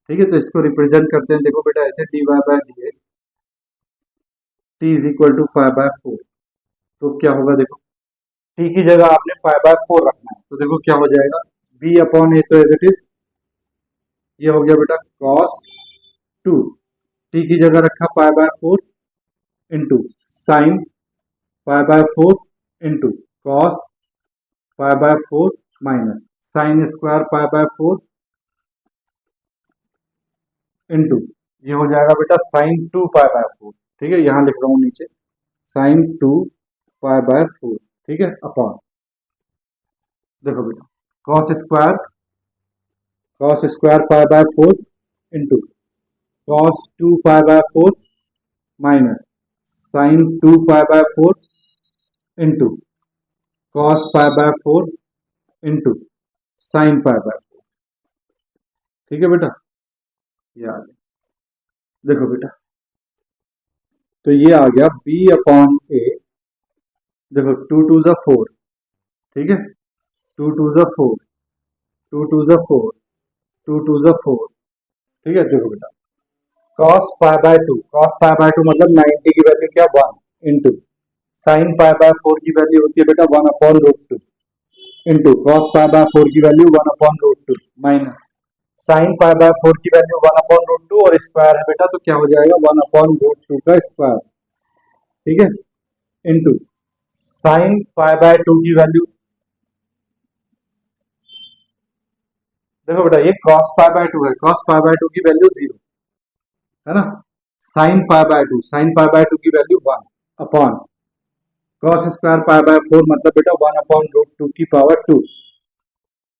ठीक है, तो इसको रिप्रेजेंट करते हैं, देखो बेटा ऐसे d Y by D x t is equal to pi by 4। तो क्या होगा, देखो टी की जगह आपने पाई बाय 4 रखना है, तो देखो क्या हो जाएगा, बी अपॉन ए तो एज इट इज ये हो गया बेटा कॉस 2, टी की जगह रखा पाई by 4 into sine pi by 4 into cos pi by 4 minus sine square pi by 4 into ये हो जाएगा बेटा साइन 2 पाई बाय 4। ठीक है, यहाँ लिख रहा हूँ नीचे साइन 2 पाई बाय 4। ठीक है, अपॉन देखो बेटा cos square pi by 4 into cos 2 pi by 4 minus sine 2 pi by 4 into cos pi by 4 into sine pi by 4। ठीक है बेटा, ये आ गया, देखो बेटा तो ये आ गया b अपॉन ए, देखो 2 टू ज़ा 4। ठीक है, 2 टू ज़ा 4, 2 टू ज़ा 4, 2 टू ज़ा 4। ठीक है, देखो बेटा cos pi by 2, cos pi by 2 मतलब 90 की वैल्यू क्या 1 इंटू साइन पाई बाय 4 की वैल्यू होती है बेटा 1 upon root 2 into cos pi by 4 की value 1 upon root 2 minus sine pi by 4 की वैल्यू 1 अपॉन रूट 2 और स्क्वायर है बेटा तो क्या हो जाएगा 1 अपॉन रूट 2 का स्क्वायर। ठीक है, इंटू साइन पाई बाय 2 की वैल्यू, देखो बेटा ये cos पाई बाय 2 है, cos पाई बाय 2 की वैल्यू 0 है ना, sign pi bye 2, sign pi bye 2 की value 1 upon cos square pi by 4 मतलब बेटा 1 अपॉन रूट 2 की power 2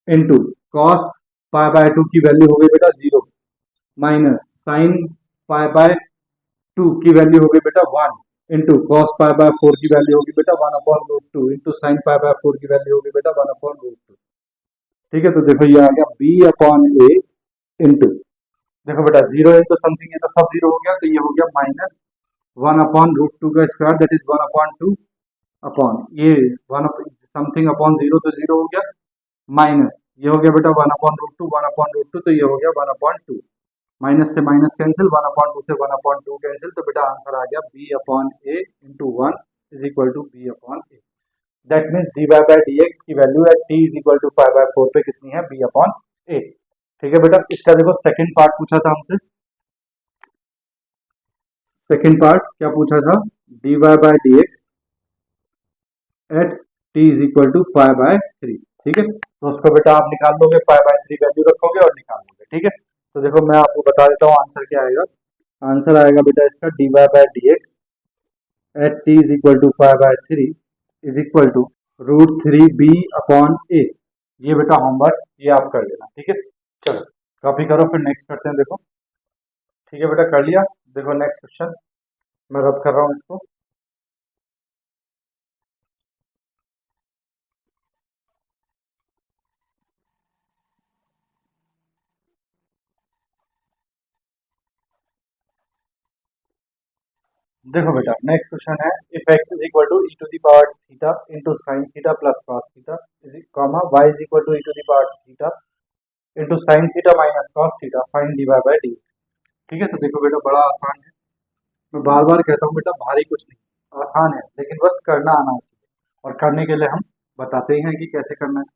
into cos pi by 2 की वैल्यू हो गई बेटा 0 माइनस साइन पाई बाय 2 की वैल्यू हो गई बेटा 1 इंटू कॉस पाई बाय 4 की वैल्यू होगी बेटा 1 upon root 2 into sine pi by 4 की वैल्यू होगी बेटा 1 अपॉन रूट 2। ठीक है, तो देखो ये आ गया b अपॉन ए इंटू, देखो बेटा 0 है तो समथिंग है तो सब 0 हो गया, तो ये हो गया माइनस 1 अपॉन रूट 2 का square that is 1 upon 2 upon ये 1 समथिंग अपॉन 0 तो 0 हो गया, माइनस ये हो गया बेटा 1 अपॉन रूट 2, 1 अपॉन रूट 2 तो ये हो गया 1 अपॉन 2, माइनस से माइनस कैंसिल, 1 अपॉन 2 से 1 अपॉन 2 कैंसिल, तो बेटा आंसर आ गया b upon a into 1 is equal to b upon a. That means d Y by D x की value at t is equal to pi by 4 पे कितनी है b upon ए। ठीक है बेटा, इसका देखो सेकंड पार्ट पूछा था हमसे, सेकंड पार्ट क्या पूछा था, d Y by D x at t is equal to pi by 3। ठीक है, तो उसको बेटा आप निकाल लोगे, पाई बाय 3 वैल्यू रखोगे और निकाल लोगे। ठीक है, तो देखो मैं आपको बता देता हूँ आंसर क्या आएगा, आंसर आएगा बेटा इसका d Y by D x at t is equal to pi by 3 is equal to root 3 b upon a. ये बेटा होमवर्क ये आप कर लेना। ठीक है, चलो कॉपी करो फिर नेक्स्ट करते हैं। देखो ठीक है बेटा कर लिया, देखो नेक्स्ट क्वेश्चन मैं रब कर रहा हूँ इसको। देखो बेटा नेक्स्ट क्वेश्चन है, if x is equal to e to the power theta into sin theta plus cos theta is comma y is equal to e to the power theta into sin theta minus cos theta find dy by dy। ठीक है, तो देखो बेटा बड़ा आसान है, मैं बार बार कहता हूँ बेटा भारी कुछ नहीं, आसान है लेकिन बस करना आना चाहिए और करने के लिए हम बताते हैं कि कैसे करना है।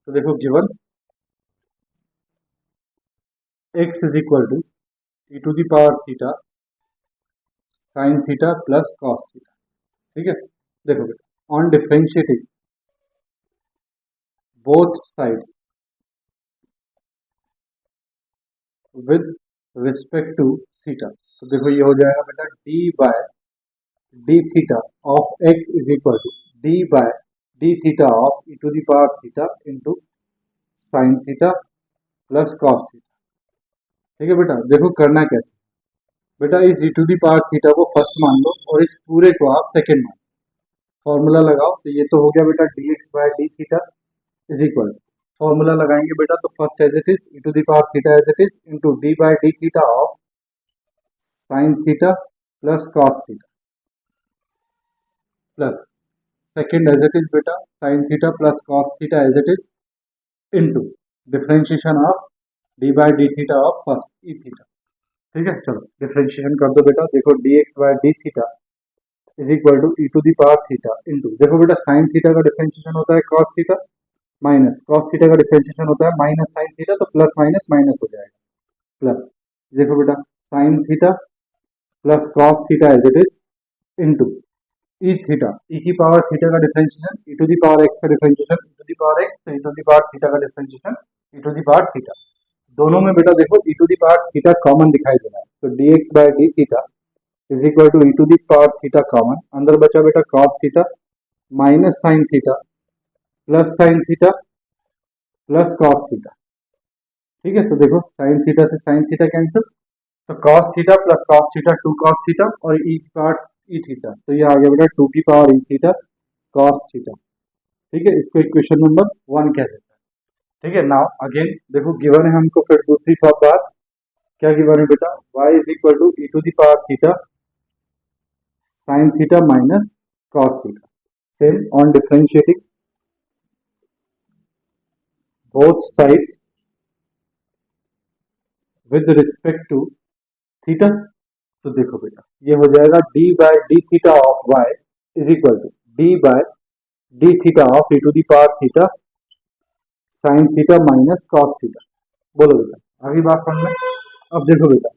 तो देखो given x is equal to e to the power theta sin theta plus cos theta. ठीक है, देखो बेटा on differentiating both sides with respect to theta, तो देखो ये हो जाएगा बेटा D by D theta of x is equal to d by D theta of e to the power theta into sine theta plus cos theta. ठीक है बेटा, देखो करना कैसे, बेटा इस e to the power theta को फर्स्ट मान लो और इस पूरे को आप सेकेंड मान लो। फॉर्मूला लगाओ, तो ये तो हो गया बेटा dx by D theta is equal, formula लगाएंगे बेटा, तो first as it is e to the power theta as it is into d by D theta of sine theta plus cos theta plus second as it is बेटा sine theta plus cos theta as it is into differentiation of d by D theta of first e theta. ठीक है, चलो differentiation कर दो बेटा। देखो dx by D theta is equal to e to the power theta into, देखो बेटा sine theta का डिफरेंशिएशन होता है cos theta, minus cos theta का डिफरेंशिएशन होता है माइनस साइन थीटा, तो प्लस माइनस माइनस हो जाएगा, प्लस देखो बेटा sine theta plus cos theta as it is into e theta, e की पावर थीटा का differentiation e to the power x का differentiation e to the power x, तो e to the power theta का differentiation e to the power theta. दोनों में बेटा देखो e to the power theta common दिखाई दे रहा है, तो dx by D theta is equal to e to the power theta common, अंदर बचा बेटा cos theta minus sine theta plus sine theta plus cos theta. ठीक है, तो देखो साइन थीटा से साइन थीटा कैंसिल, तो cos theta plus cos theta two cos theta और ई पावर ई थीटा, तो ये आ गया बेटा टू की power E theta cos theta. ठीक है, इसको इक्वेशन नंबर 1 कह देते हैं। ठीक है, नाउ अगेन देखो गिवन है हमको फिर दूसरी बात, क्या गिवन है बेटा y is equal to e to the power theta sine theta minus cos theta, same on differentiating both sides with respect to theta, तो देखो बेटा ये हो जाएगा d by D theta of y is equal to d by D theta of e to the power theta sine theta minus cos theta. बोलो बेटा अभी बात समझ में। अब देखो बेटा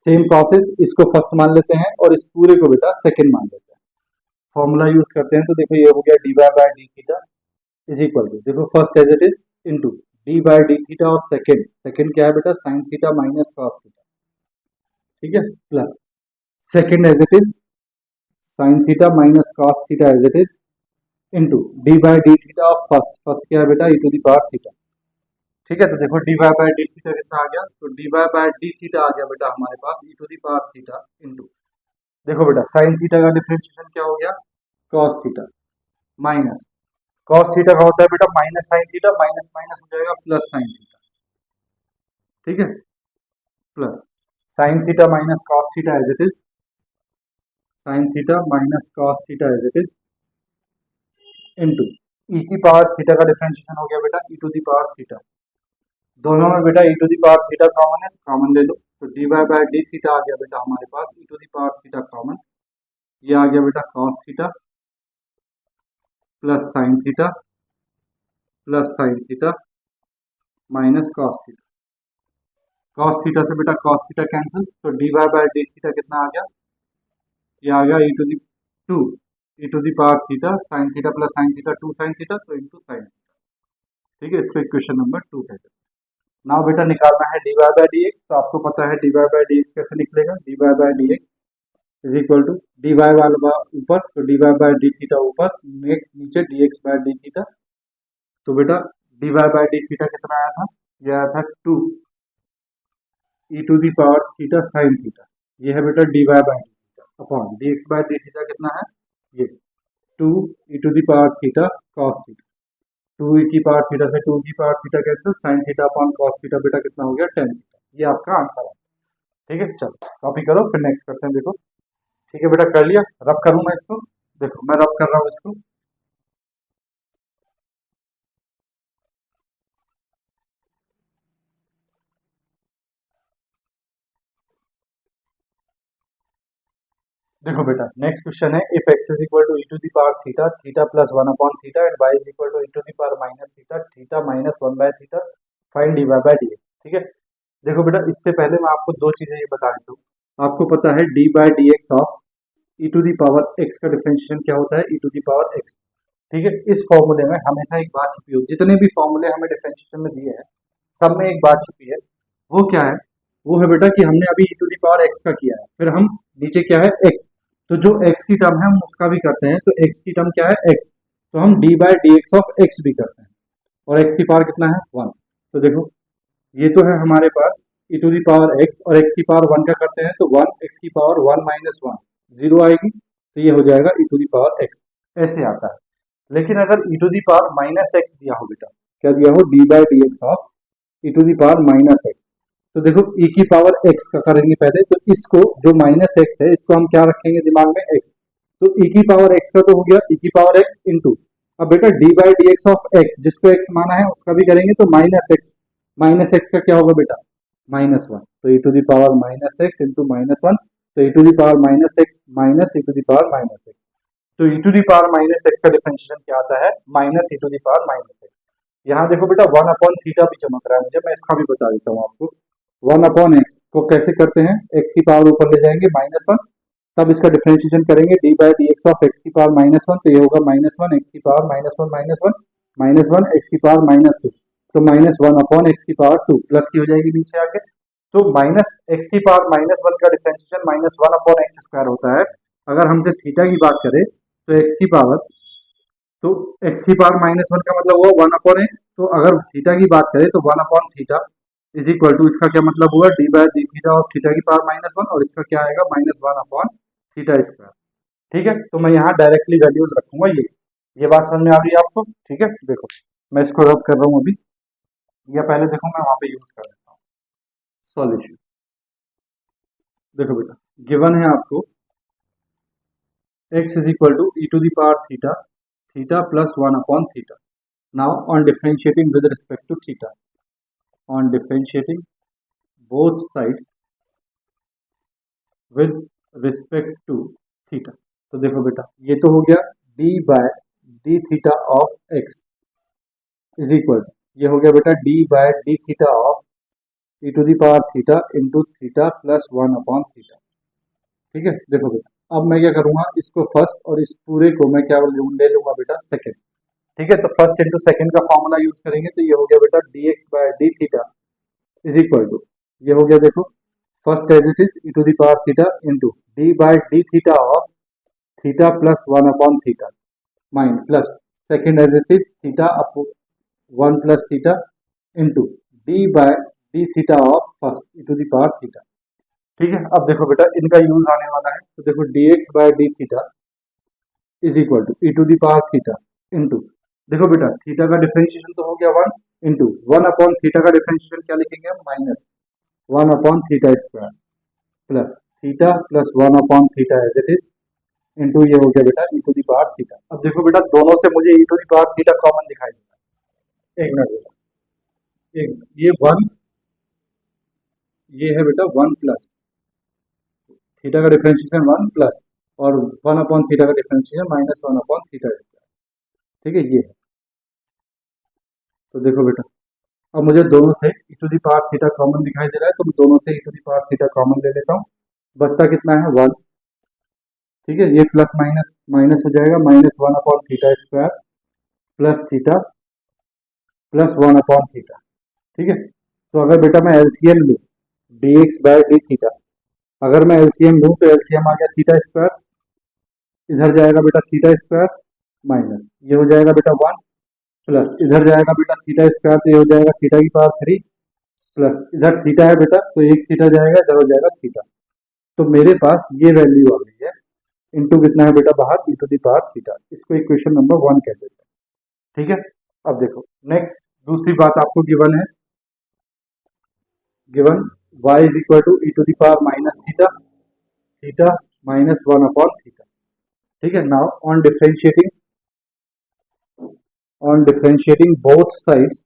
सेम प्रोसेस, इसको फर्स्ट मान लेते हैं और इस पूरे को बेटा सेकंड मान लेते हैं, फॉर्मूला यूज करते हैं, तो देखो ये हो गया d Y by D theta is equal to, देखो first as it is into d by D theta और सेकंड, सेकंड क्या है बेटा sine theta minus cos theta. ठीक है, plus second as it is sine theta minus cos theta as it is into d by D theta of first, first क्या है बेटा e to the power theta. ठीक है, तो देखो D Y by D theta कितना आ गया, तो D Y by D theta आ गया बेटा हमारे पास e to the power theta into, देखो बेटा साइन थीटा का डिफरेंशिएशन क्या हो गया cos theta minus cos theta का होता है बेटा minus sine theta, minus minus हो जाएगा प्लस साइन थीटा। ठीक है, plus sine theta minus cos theta as it is, sine theta minus cos theta as it is into e की power theta का डिफरेंशिएशन हो गया बेटा e to the power theta, दोनों में बेटा e to the power theta common है, common ले लो, तो D Y by D theta आ गया बेटा हमारे पास e to the power theta common, ये आ गया बेटा cos theta plus sine theta minus cos theta, cos theta से बेटा कॉस थीटा कैंसिल, तो D Y by D theta कितना आ गया, ये आ गया e to the two e to the power theta sine theta plus sine theta two sine theta, तो इंटू साइन थीटा। ठीक है, इसको इक्वेशन नंबर 2 कहते हैं। नाउ बेटा निकालना है D Y by D x, तो आपको पता है D Y by D X कैसे निकलेगा, D Y by D x is equal to D Y वाला ऊपर, तो D Y by D theta ऊपर, नीचे D x by D theta, तो बेटा D Y by D theta कितना आया था, ये आया था 2 e to the power theta sine theta, ये है बेटा D Y by D theta upon D x by D theta कितना है, ये 2 e to the power theta cos theta, 2 e की पावर थीटा से 2 की power theta cancel, sine theta upon cos theta बेटा कितना हो गया tan थीटा, ये आपका आंसर है। ठीक है, चलो कॉपी करो फिर नेक्स्ट करते हैं। देखो ठीक है बेटा कर लिया, रब करूं मैं इसको, देखो मैं रब कर रहा हूं इसको, देखो बेटा नेक्स्ट क्वेश्चन है if x is equal to e to the power theta theta plus 1 upon theta and y is equal to e to the power minus theta theta minus 1 by theta, find d Y by D x. ठीक है, देखो बेटा इससे पहले मैं आपको दो चीजें ये बता देता हूँ, आपको पता है d by D x of e to the power x का डिफरेंशिएशन क्या होता है e to the power x. ठीक है, इस फॉर्मूले में हमेशा एक बात छिपी हो, जितने भी फॉर्मूले हमें डिफरेंशिएशन में दिए हैं सब में एक बात छिपी है, वो क्या है, वो है बेटा कि हमने अभी ई टू दी पावर एक्स का किया है, फिर हम नीचे क्या है एक्स, तो जो x की टर्म है हम उसका भी करते हैं, तो x की टर्म क्या है x, तो हम d by D x of x भी करते हैं, और x की पावर कितना है 1। तो देखो ये तो है हमारे पास e to the power x और एक्स की पावर 1 का करते हैं तो 1 एक्स की पावर 1 माइनस 1 जीरो आएगी, तो ये हो जाएगा e to the power X, ऐसे आता है। लेकिन अगर e to the power minus X दिया हो बेटा, क्या दिया हो, D by D x of e to the power minus X, तो देखो ई की पावर एक्स का करेंगे पहले, तो इसको जो माइनस एक्स है इसको हम क्या रखेंगे दिमाग में, एक्स, तो ई की पावर एक्स का तो हो गया ई की पावर एक्स इंटू, अब बेटा D by D x of x जिसको एक्स माना है उसका भी करेंगे तो माइनस एक्स का क्या होगा बेटा, माइनस वन, तो e to the power minus X into minus one, तो e to the power minus X minus e to the power minus X, तो e to the power minus X का differentiation क्या आता है, minus e to the power minus X. यहाँ देखो बेटा 1 upon theta भी चमक रहा है मुझे, मैं इसका भी बता देता हूँ आपको। 1 अपॉन एक्स को कैसे करते हैं, एक्स की पावर ऊपर ले जाएंगे माइनस वन, तब इसका डिफरेंशिएशन करेंगे D by D x of x की पावर माइनस वन, तो ये होगा माइनस वन एक्स की power minus one minus one x की पावर माइनस टू, तो माइनस वन अपॉन एक्स की पावर टू, प्लस की हो जाएगी नीचे आके, तो माइनस एक्स की पावर माइनस वन का differentiation minus one upon x square होता है। अगर हमसे थीटा की बात करें तो एक्स की पावर, तो एक्स की पावर माइनस वन का मतलब हुआ 1 अपॉन एक्स, तो अगर थीटा की बात करें तो 1 upon theta is equal to, इसका क्या मतलब हुआ, d by d theta of theta की पावर माइनस वन, और इसका क्या आएगा minus one upon theta square. ठीक है, तो मैं यहाँ डायरेक्टली वैल्यूज रखूंगा, ये बात समझ में आ रही है आपको, ठीक है। देखो मैं इसको रब कर रहा हूँ अभी, या पहले देखो मैं वहां पे यूज कर लेता हूँ सॉल्यूशन। देखो बेटा गिवन है आपको x is equal to e to the power theta, theta plus 1 upon theta. Now on differentiating with respect to theta, on differentiating both sides with respect to theta, तो देखो बेटा ये तो हो गया d by D theta of x is equal, ये हो गया बेटा d by D theta of e to the power theta into theta plus 1 upon theta. ठीक है, देखो बेटा अब मैं क्या करूंगा, इसको फर्स्ट और इस पूरे को मैं क्या ले लूंगा बेटा सेकंड। ठीक है, तो फर्स्ट इंटू सेकंड का फॉर्मूला यूज करेंगे, तो ये हो गया बेटा D x by D theta is equal to, ये हो गया देखो first as it is e to the power theta into d by D theta of theta plus 1 upon theta mine plus second as it is theta upon 1 plus theta into d by D theta of first e to the power theta. ठीक है, अब देखो बेटा इनका use आने वाला है, तो देखो d x by D theta is equal to e to the power theta into, देखो बेटा थीटा का डिफरेंशिएशन तो हो गया 1 इंटू 1 अपॉन थीटा का डिफरेंशिएशन क्या लिखेंगे हम, minus 1 upon theta square plus theta plus 1 upon theta as it is into, ये हो गया बेटा e to the power theta. अब देखो बेटा दोनों से मुझे e to the power theta common दिखाई देता है, एक मिनट बेटा, एक ये 1, ये है बेटा 1 प्लस थीटा का डिफरेंशिएशन 1 प्लस और 1 अपॉन थीटा का differentiation minus 1 upon theta square. ठीक है, ये है, तो देखो बेटा अब मुझे दोनों से e to the power theta common दिखाई दे रहा है, तो मैं दोनों से e to the power theta common ले लेता हूँ, बचता कितना है 1। ठीक है, ये प्लस माइनस माइनस हो जाएगा, minus 1 upon theta square plus theta plus 1 upon theta. ठीक है, तो अगर बेटा मैं एलसीएम लूँ d x by D theta, अगर मैं एलसीएम लूँ तो एलसीएम आ गया थीटा स्क्वायर, इधर जाएगा बेटा थीटा स्क्वायर माइनस, ये हो जाएगा बेटा 1 प्लस इधर जाएगा बेटा थीटा स्क्वायर, तो ये हो जाएगा थीटा की पावर 3 प्लस इधर थीटा है बेटा, तो एक थीटा जाएगा इधर हो जाएगा थीटा, तो मेरे पास ये वैल्यू आ गई है इंटू कितना है बेटा बाहर ई टू दी पावर थीटा, इसको इक्वेशन नंबर 1 कह देते हैं। ठीक है, अब देखो नेक्स्ट दूसरी बात आपको गिवन है, given y is equal to e to the power minus theta, theta minus 1 upon theta. ठीक है, now on differentiating both sides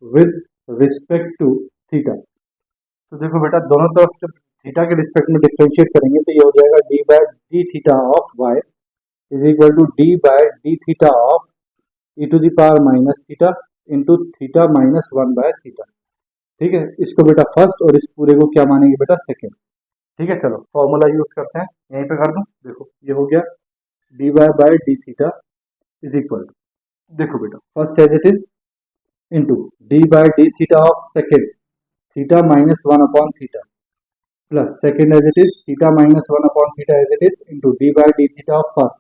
with respect to theta, तो देखो बेटा दोनों तरफ जब थीटा के रिस्पेक्ट में डिफरेंशिएट करेंगे तो ये हो जाएगा d by D theta of y is equal to d by D theta of e to the power minus theta into theta minus 1 by theta. ठीक है, इसको बेटा फर्स्ट और इस पूरे को क्या मानेंगे बेटा सेकेंड। ठीक है, चलो फॉर्मूला यूज करते हैं, यहीं पे कर दूं, देखो ये हो गया d Y by D theta is equal to, देखो बेटा first as it is into d by D theta of second theta minus 1 upon theta plus second as it is theta minus 1 upon theta as it is into d by D theta of first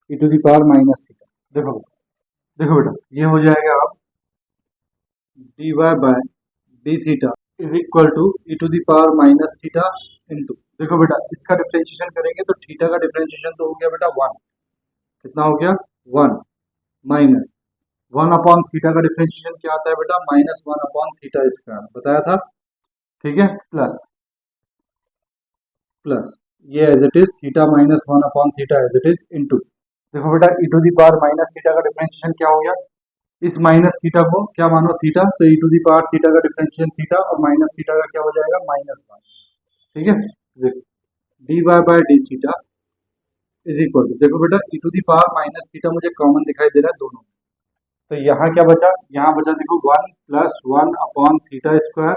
e to the power minus theta. देखो बेटा ये हो जाएगा अब dy by D theta is equal to e to the power minus theta into, देखो बेटा इसका differentiation करेंगे तो थीटा का डिफरेंशिएशन तो हो गया बेटा 1, कितना हो गया 1 माइनस 1 अपॉन थीटा का डिफरेंशिएशन क्या आता है बेटा माइनस 1 अपॉन थीटा स्क्वायर बताया था, ठीक है, प्लस प्लस ये as it is theta minus 1 upon theta as it is into, देखो बेटा e to the power minus theta का डिफरेंशिएशन क्या हो गया, इस माइनस थीटा को क्या मानो थीटा, तो e to the power theta का डिफरेंशिएशन थीटा और माइनस थीटा का क्या हो जाएगा माइनस 1, ठीक है, देखो D Y by D theta is equal to, देखो बेटा e to the power minus theta मुझे कॉमन दिखाई दे रहा है दोनों, तो यहाँ क्या बचा, यहाँ बचा देखो 1 प्लस 1 अपॉन थीटा स्क्वायर,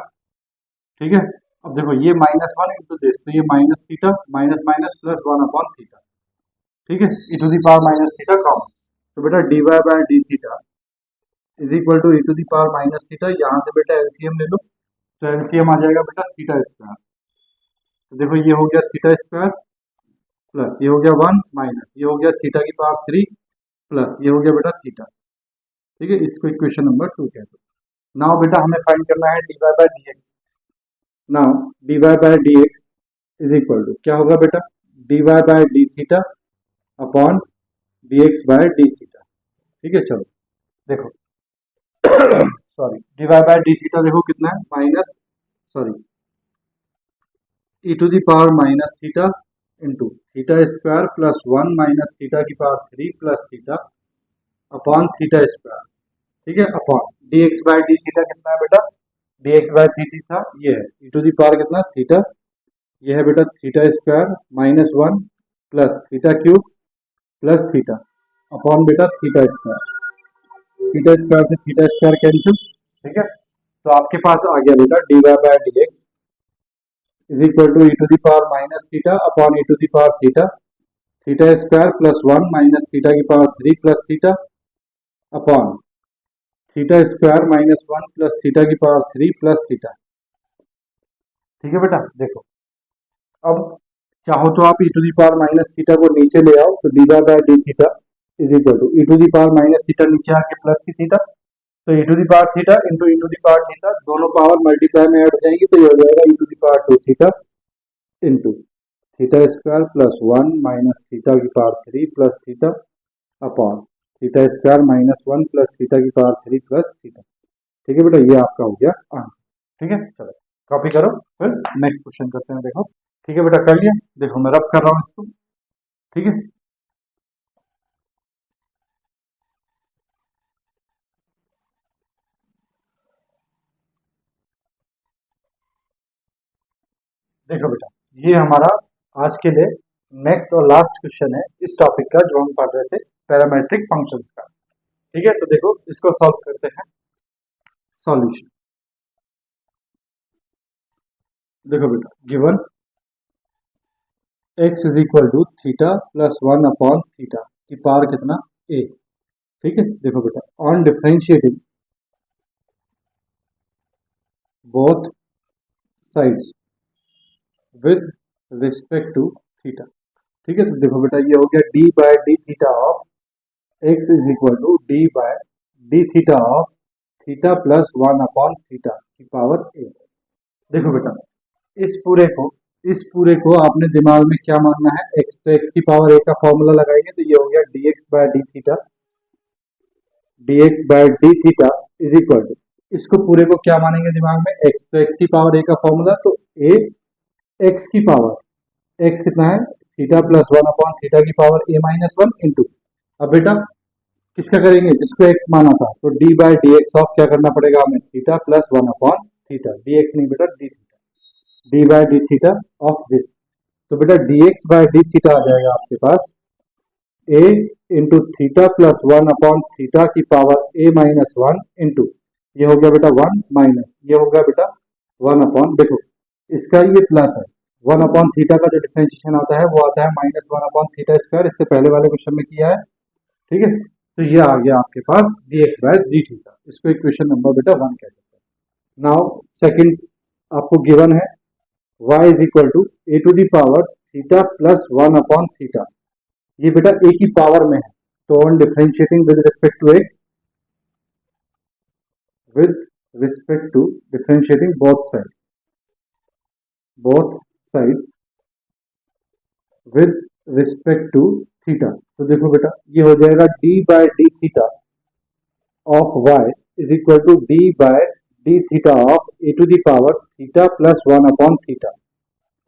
ठीक है, अब देखो ये माइनस 1 इंटू दिस, तो ये minus theta minus minus plus 1 upon theta, ठीक है, e to the power minus theta common, तो बेटा D Y by D theta is equal to e to the power minus theta, यहाँ से बेटा LCM ले लो, तो एलसीएम आ जाएगा बेटा थीटा स्क्वायर, तो देखो ये हो गया थीटा स्क्वायर प्लस ये हो गया 1 माइनस ये हो गया थीटा की पावर 3 प्लस ये हो गया बेटा थीटा, ठीक है, इसको इक्वेशन नंबर 2 कहते हैं। नाउ बेटा हमें फाइंड करना है D Y by D X, now D Y by D x is equal to क्या होगा बेटा D Y by D theta upon D x by D theta, ठीक है, चलो देखो sorry D Y by D theta देखो कितना है minus sorry e to the power minus theta into theta square plus 1 minus theta की power 3 plus theta upon theta square, ठीक है, upon D x by D theta कितना है बेटा D x by d theta ये है e to the power कितना theta, ये है बेटा theta square minus 1 plus theta cube plus theta upon बेटा थीटा स्क्वायर से थीटा स्क्वायर कैंसिल, ठीक है, तो आपके पास आ गया बेटा D Y by D x is equal to e to the power minus theta upon e to the power theta, theta square plus 1 minus theta की power 3 plus theta upon theta square minus 1 plus theta की power 3 plus theta, ठीक है बेटा, देखो अब चाहो तो आप e to the power minus theta को नीचे ले आओ, तो D Y by D theta is equal to e to the power minus theta नीचे आके प्लस की थीटा, तो e to the power theta into e to the power theta दोनों पावर मल्टीप्लाई में ऐड हो जाएंगी, तो ये हो जाएगा e to the power 2 theta into theta square plus 1 minus theta की power 3 plus theta upon theta square minus 1 plus theta की पावर 3 प्लस थीटा, ठीक है बेटा, ये आपका हो गया आंसर, ठीक है, चलो कॉपी करो फिर नेक्स्ट क्वेश्चन करते हैं, देखो ठीक है बेटा कर लिया, देखो मैं रब कर रहा हूँ इसको, ठीक है, देखो बेटा ये हमारा आज के लिए नेक्स्ट और लास्ट क्वेश्चन है इस टॉपिक का जो हम पढ़ रहे थे पैरामेट्रिक फंक्शंस का, ठीक है, तो देखो इसको सॉल्व करते हैं, सॉल्यूशन देखो बेटा given x is equal to theta plus 1 upon theta की पावर कितना a, ठीक है, देखो बेटा on differentiating both sides with respect to theta, ठीक है, तो देखो बेटा ये हो गया d by D theta of x is equal to d by D theta of theta plus 1 upon theta की पावर a, देखो बेटा इस पूरे को आपने दिमाग में क्या मानना है x, तो x की पावर a का फॉर्मूला लगाएंगे तो ये हो गया dx by D theta is equal to, इसको पूरे को क्या मानेंगे दिमाग में x, तो x की पावर a का फॉर्मूला तो a x की पावर x कितना है थीटा प्लस 1 अपॉन थीटा की पावर a माइनस 1 इंटू, अब बेटा किसका करेंगे जिसको x माना था, तो d by D x of क्या करना पड़ेगा हमें theta plus 1 upon theta, dx नहीं बेटा d theta, d by D theta of this, तो बेटा dx बाय डी थीटा आ जाएगा आपके पास a into theta plus 1 upon theta की पावर a माइनस 1 इंटू ये हो गया बेटा 1 माइनस ये हो गया बेटा 1 अपॉन, देखो इसका ये प्लस है 1 अपॉन थीटा का जो डिफरेंशिएशन आता है वो आता है माइनस 1 अपॉन थीटा स्क्वायर, इससे पहले वाले क्वेश्चन में किया है, ठीक है, तो ये आ गया आपके पास dx बाय डी थीटा, इसको इक्वेशन नंबर बेटा 1 कहते हैं। नाउ सेकंड आपको गिवन है y is equal to a to the power theta plus 1 upon theta, ये बेटा a की पावर में है, तो on differentiating with respect to x with respect to differentiating both sides with respect to theta. तो देखो बेटा ये हो जाएगा d by d theta of y is equal to d by d theta of a to the power theta plus 1 upon theta.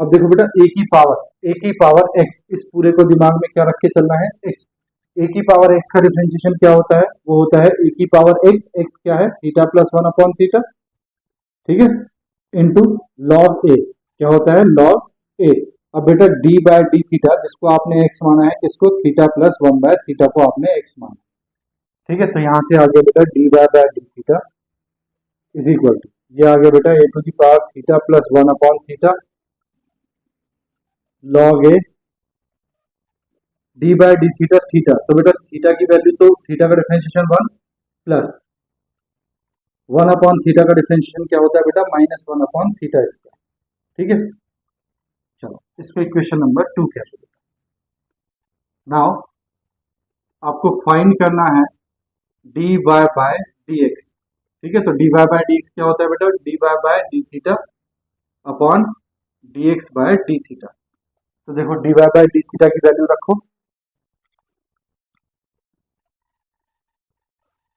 अब देखो बेटा a की पावर x, इस पूरे को दिमाग में क्या रख के चलना है, x। a की पावर x का डिफरेंशिएशन क्या होता है, वो होता है a की पावर x, x क्या है थीटा प्लस 1 अपॉन थीटा, ठीक है, इनटू log a, क्या होता है log a। अब बेटा d बाय डी थीटा जिसको आपने x माना है, किसको थीटा प्लस 1 बाय थीटा को आपने x माना, ठीक है। तो यहां से आ गया बेटा D by D theta is equal to, ये आ गया बेटा a to the power theta plus 1 upon theta log a D by D theta theta. तो बेटा थीटा की वैल्यू, तो थीटा का डिफरेंशिएशन 1 प्लस 1 अपॉन थीटा का डिफरेंशिएशन क्या होता है बेटा माइनस 1 अपॉन थीटा स्क्वायर, ठीक है। चलो इसको इक्वेशन नंबर 2 कहते हैं। नाउ आपको फाइंड करना है D Y by D x, ठीक है। तो D Y by D x क्या होता है बेटा D Y by D theta upon D x by D theta. तो देखो D Y by D theta की वैल्यू रखो,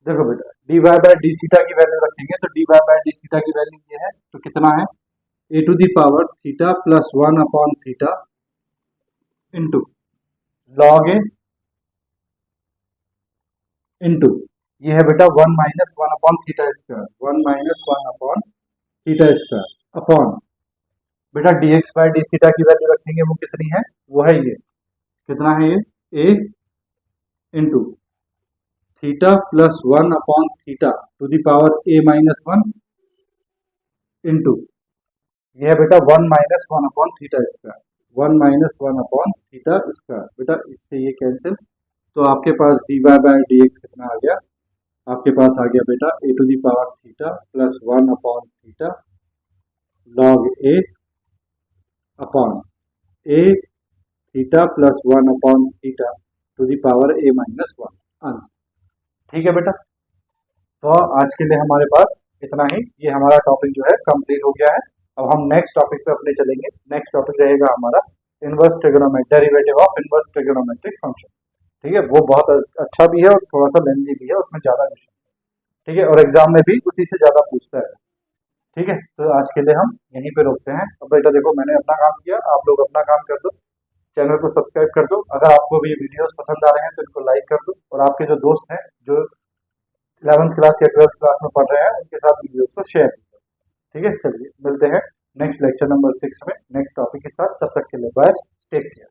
देखो बेटा D Y by D theta की वैल्यू रखेंगे तो D Y by D theta की वैल्यू ये है, तो कितना है a to the power theta plus 1 upon theta into log a into ये है बेटा 1 minus 1 upon theta square, 1 minus 1 upon theta square upon बेटा D x by D theta की वैल्यू रखेंगे, वो कितनी है, वो है ये, कितना है ये a into theta plus 1 upon theta to the power a minus 1 into यह है बेटा 1 minus 1 upon theta square, 1 minus 1 upon theta square. बेटा इससे ये कैंसिल, तो आपके पास D Y by D X कितना आ गया, आपके पास आ गया बेटा a to the power theta plus 1 upon theta log a upon a theta plus 1 upon theta to the power a minus 1 answer, ठीक है बेटा। तो आज के लिए हमारे पास इतना ही, ये हमारा टॉपिक जो है कंप्लीट हो गया है। अब हम नेक्स्ट टॉपिक पे अपने चलेंगे। नेक्स्ट टॉपिक रहेगा हमारा inverse trigonometry, derivative of inverse trigonometric function, ठीक है। वो बहुत अच्छा भी है और थोड़ा सा लेंथी भी है, उसमें ज्यादा क्वेश्चन, ठीक है, और एग्जाम में भी उसी से ज्यादा पूछता है, ठीक है। तो आज के लिए हम यहीं पे रोकते हैं। अब बेटा देखो मैंने अपना काम किया, आप लोग अपना काम कर दो, चैनल को सब्सक्राइब कर दो। अगर आपको भी वीडियोस पसंद आ रहे हैं तो इनको लाइक कर दो, और आपके जो दोस्त हैं जो 11th क्लास या 12th क्लास में पढ़ रहे हैं उनके साथ वीडियोस को शेयर करो, ठीक है। चलिए मिलते हैं नेक्स्ट लेक्चर नंबर 6 में नेक्स्ट टॉपिक के साथ, तब तक के लिए बाय, टेक केयर।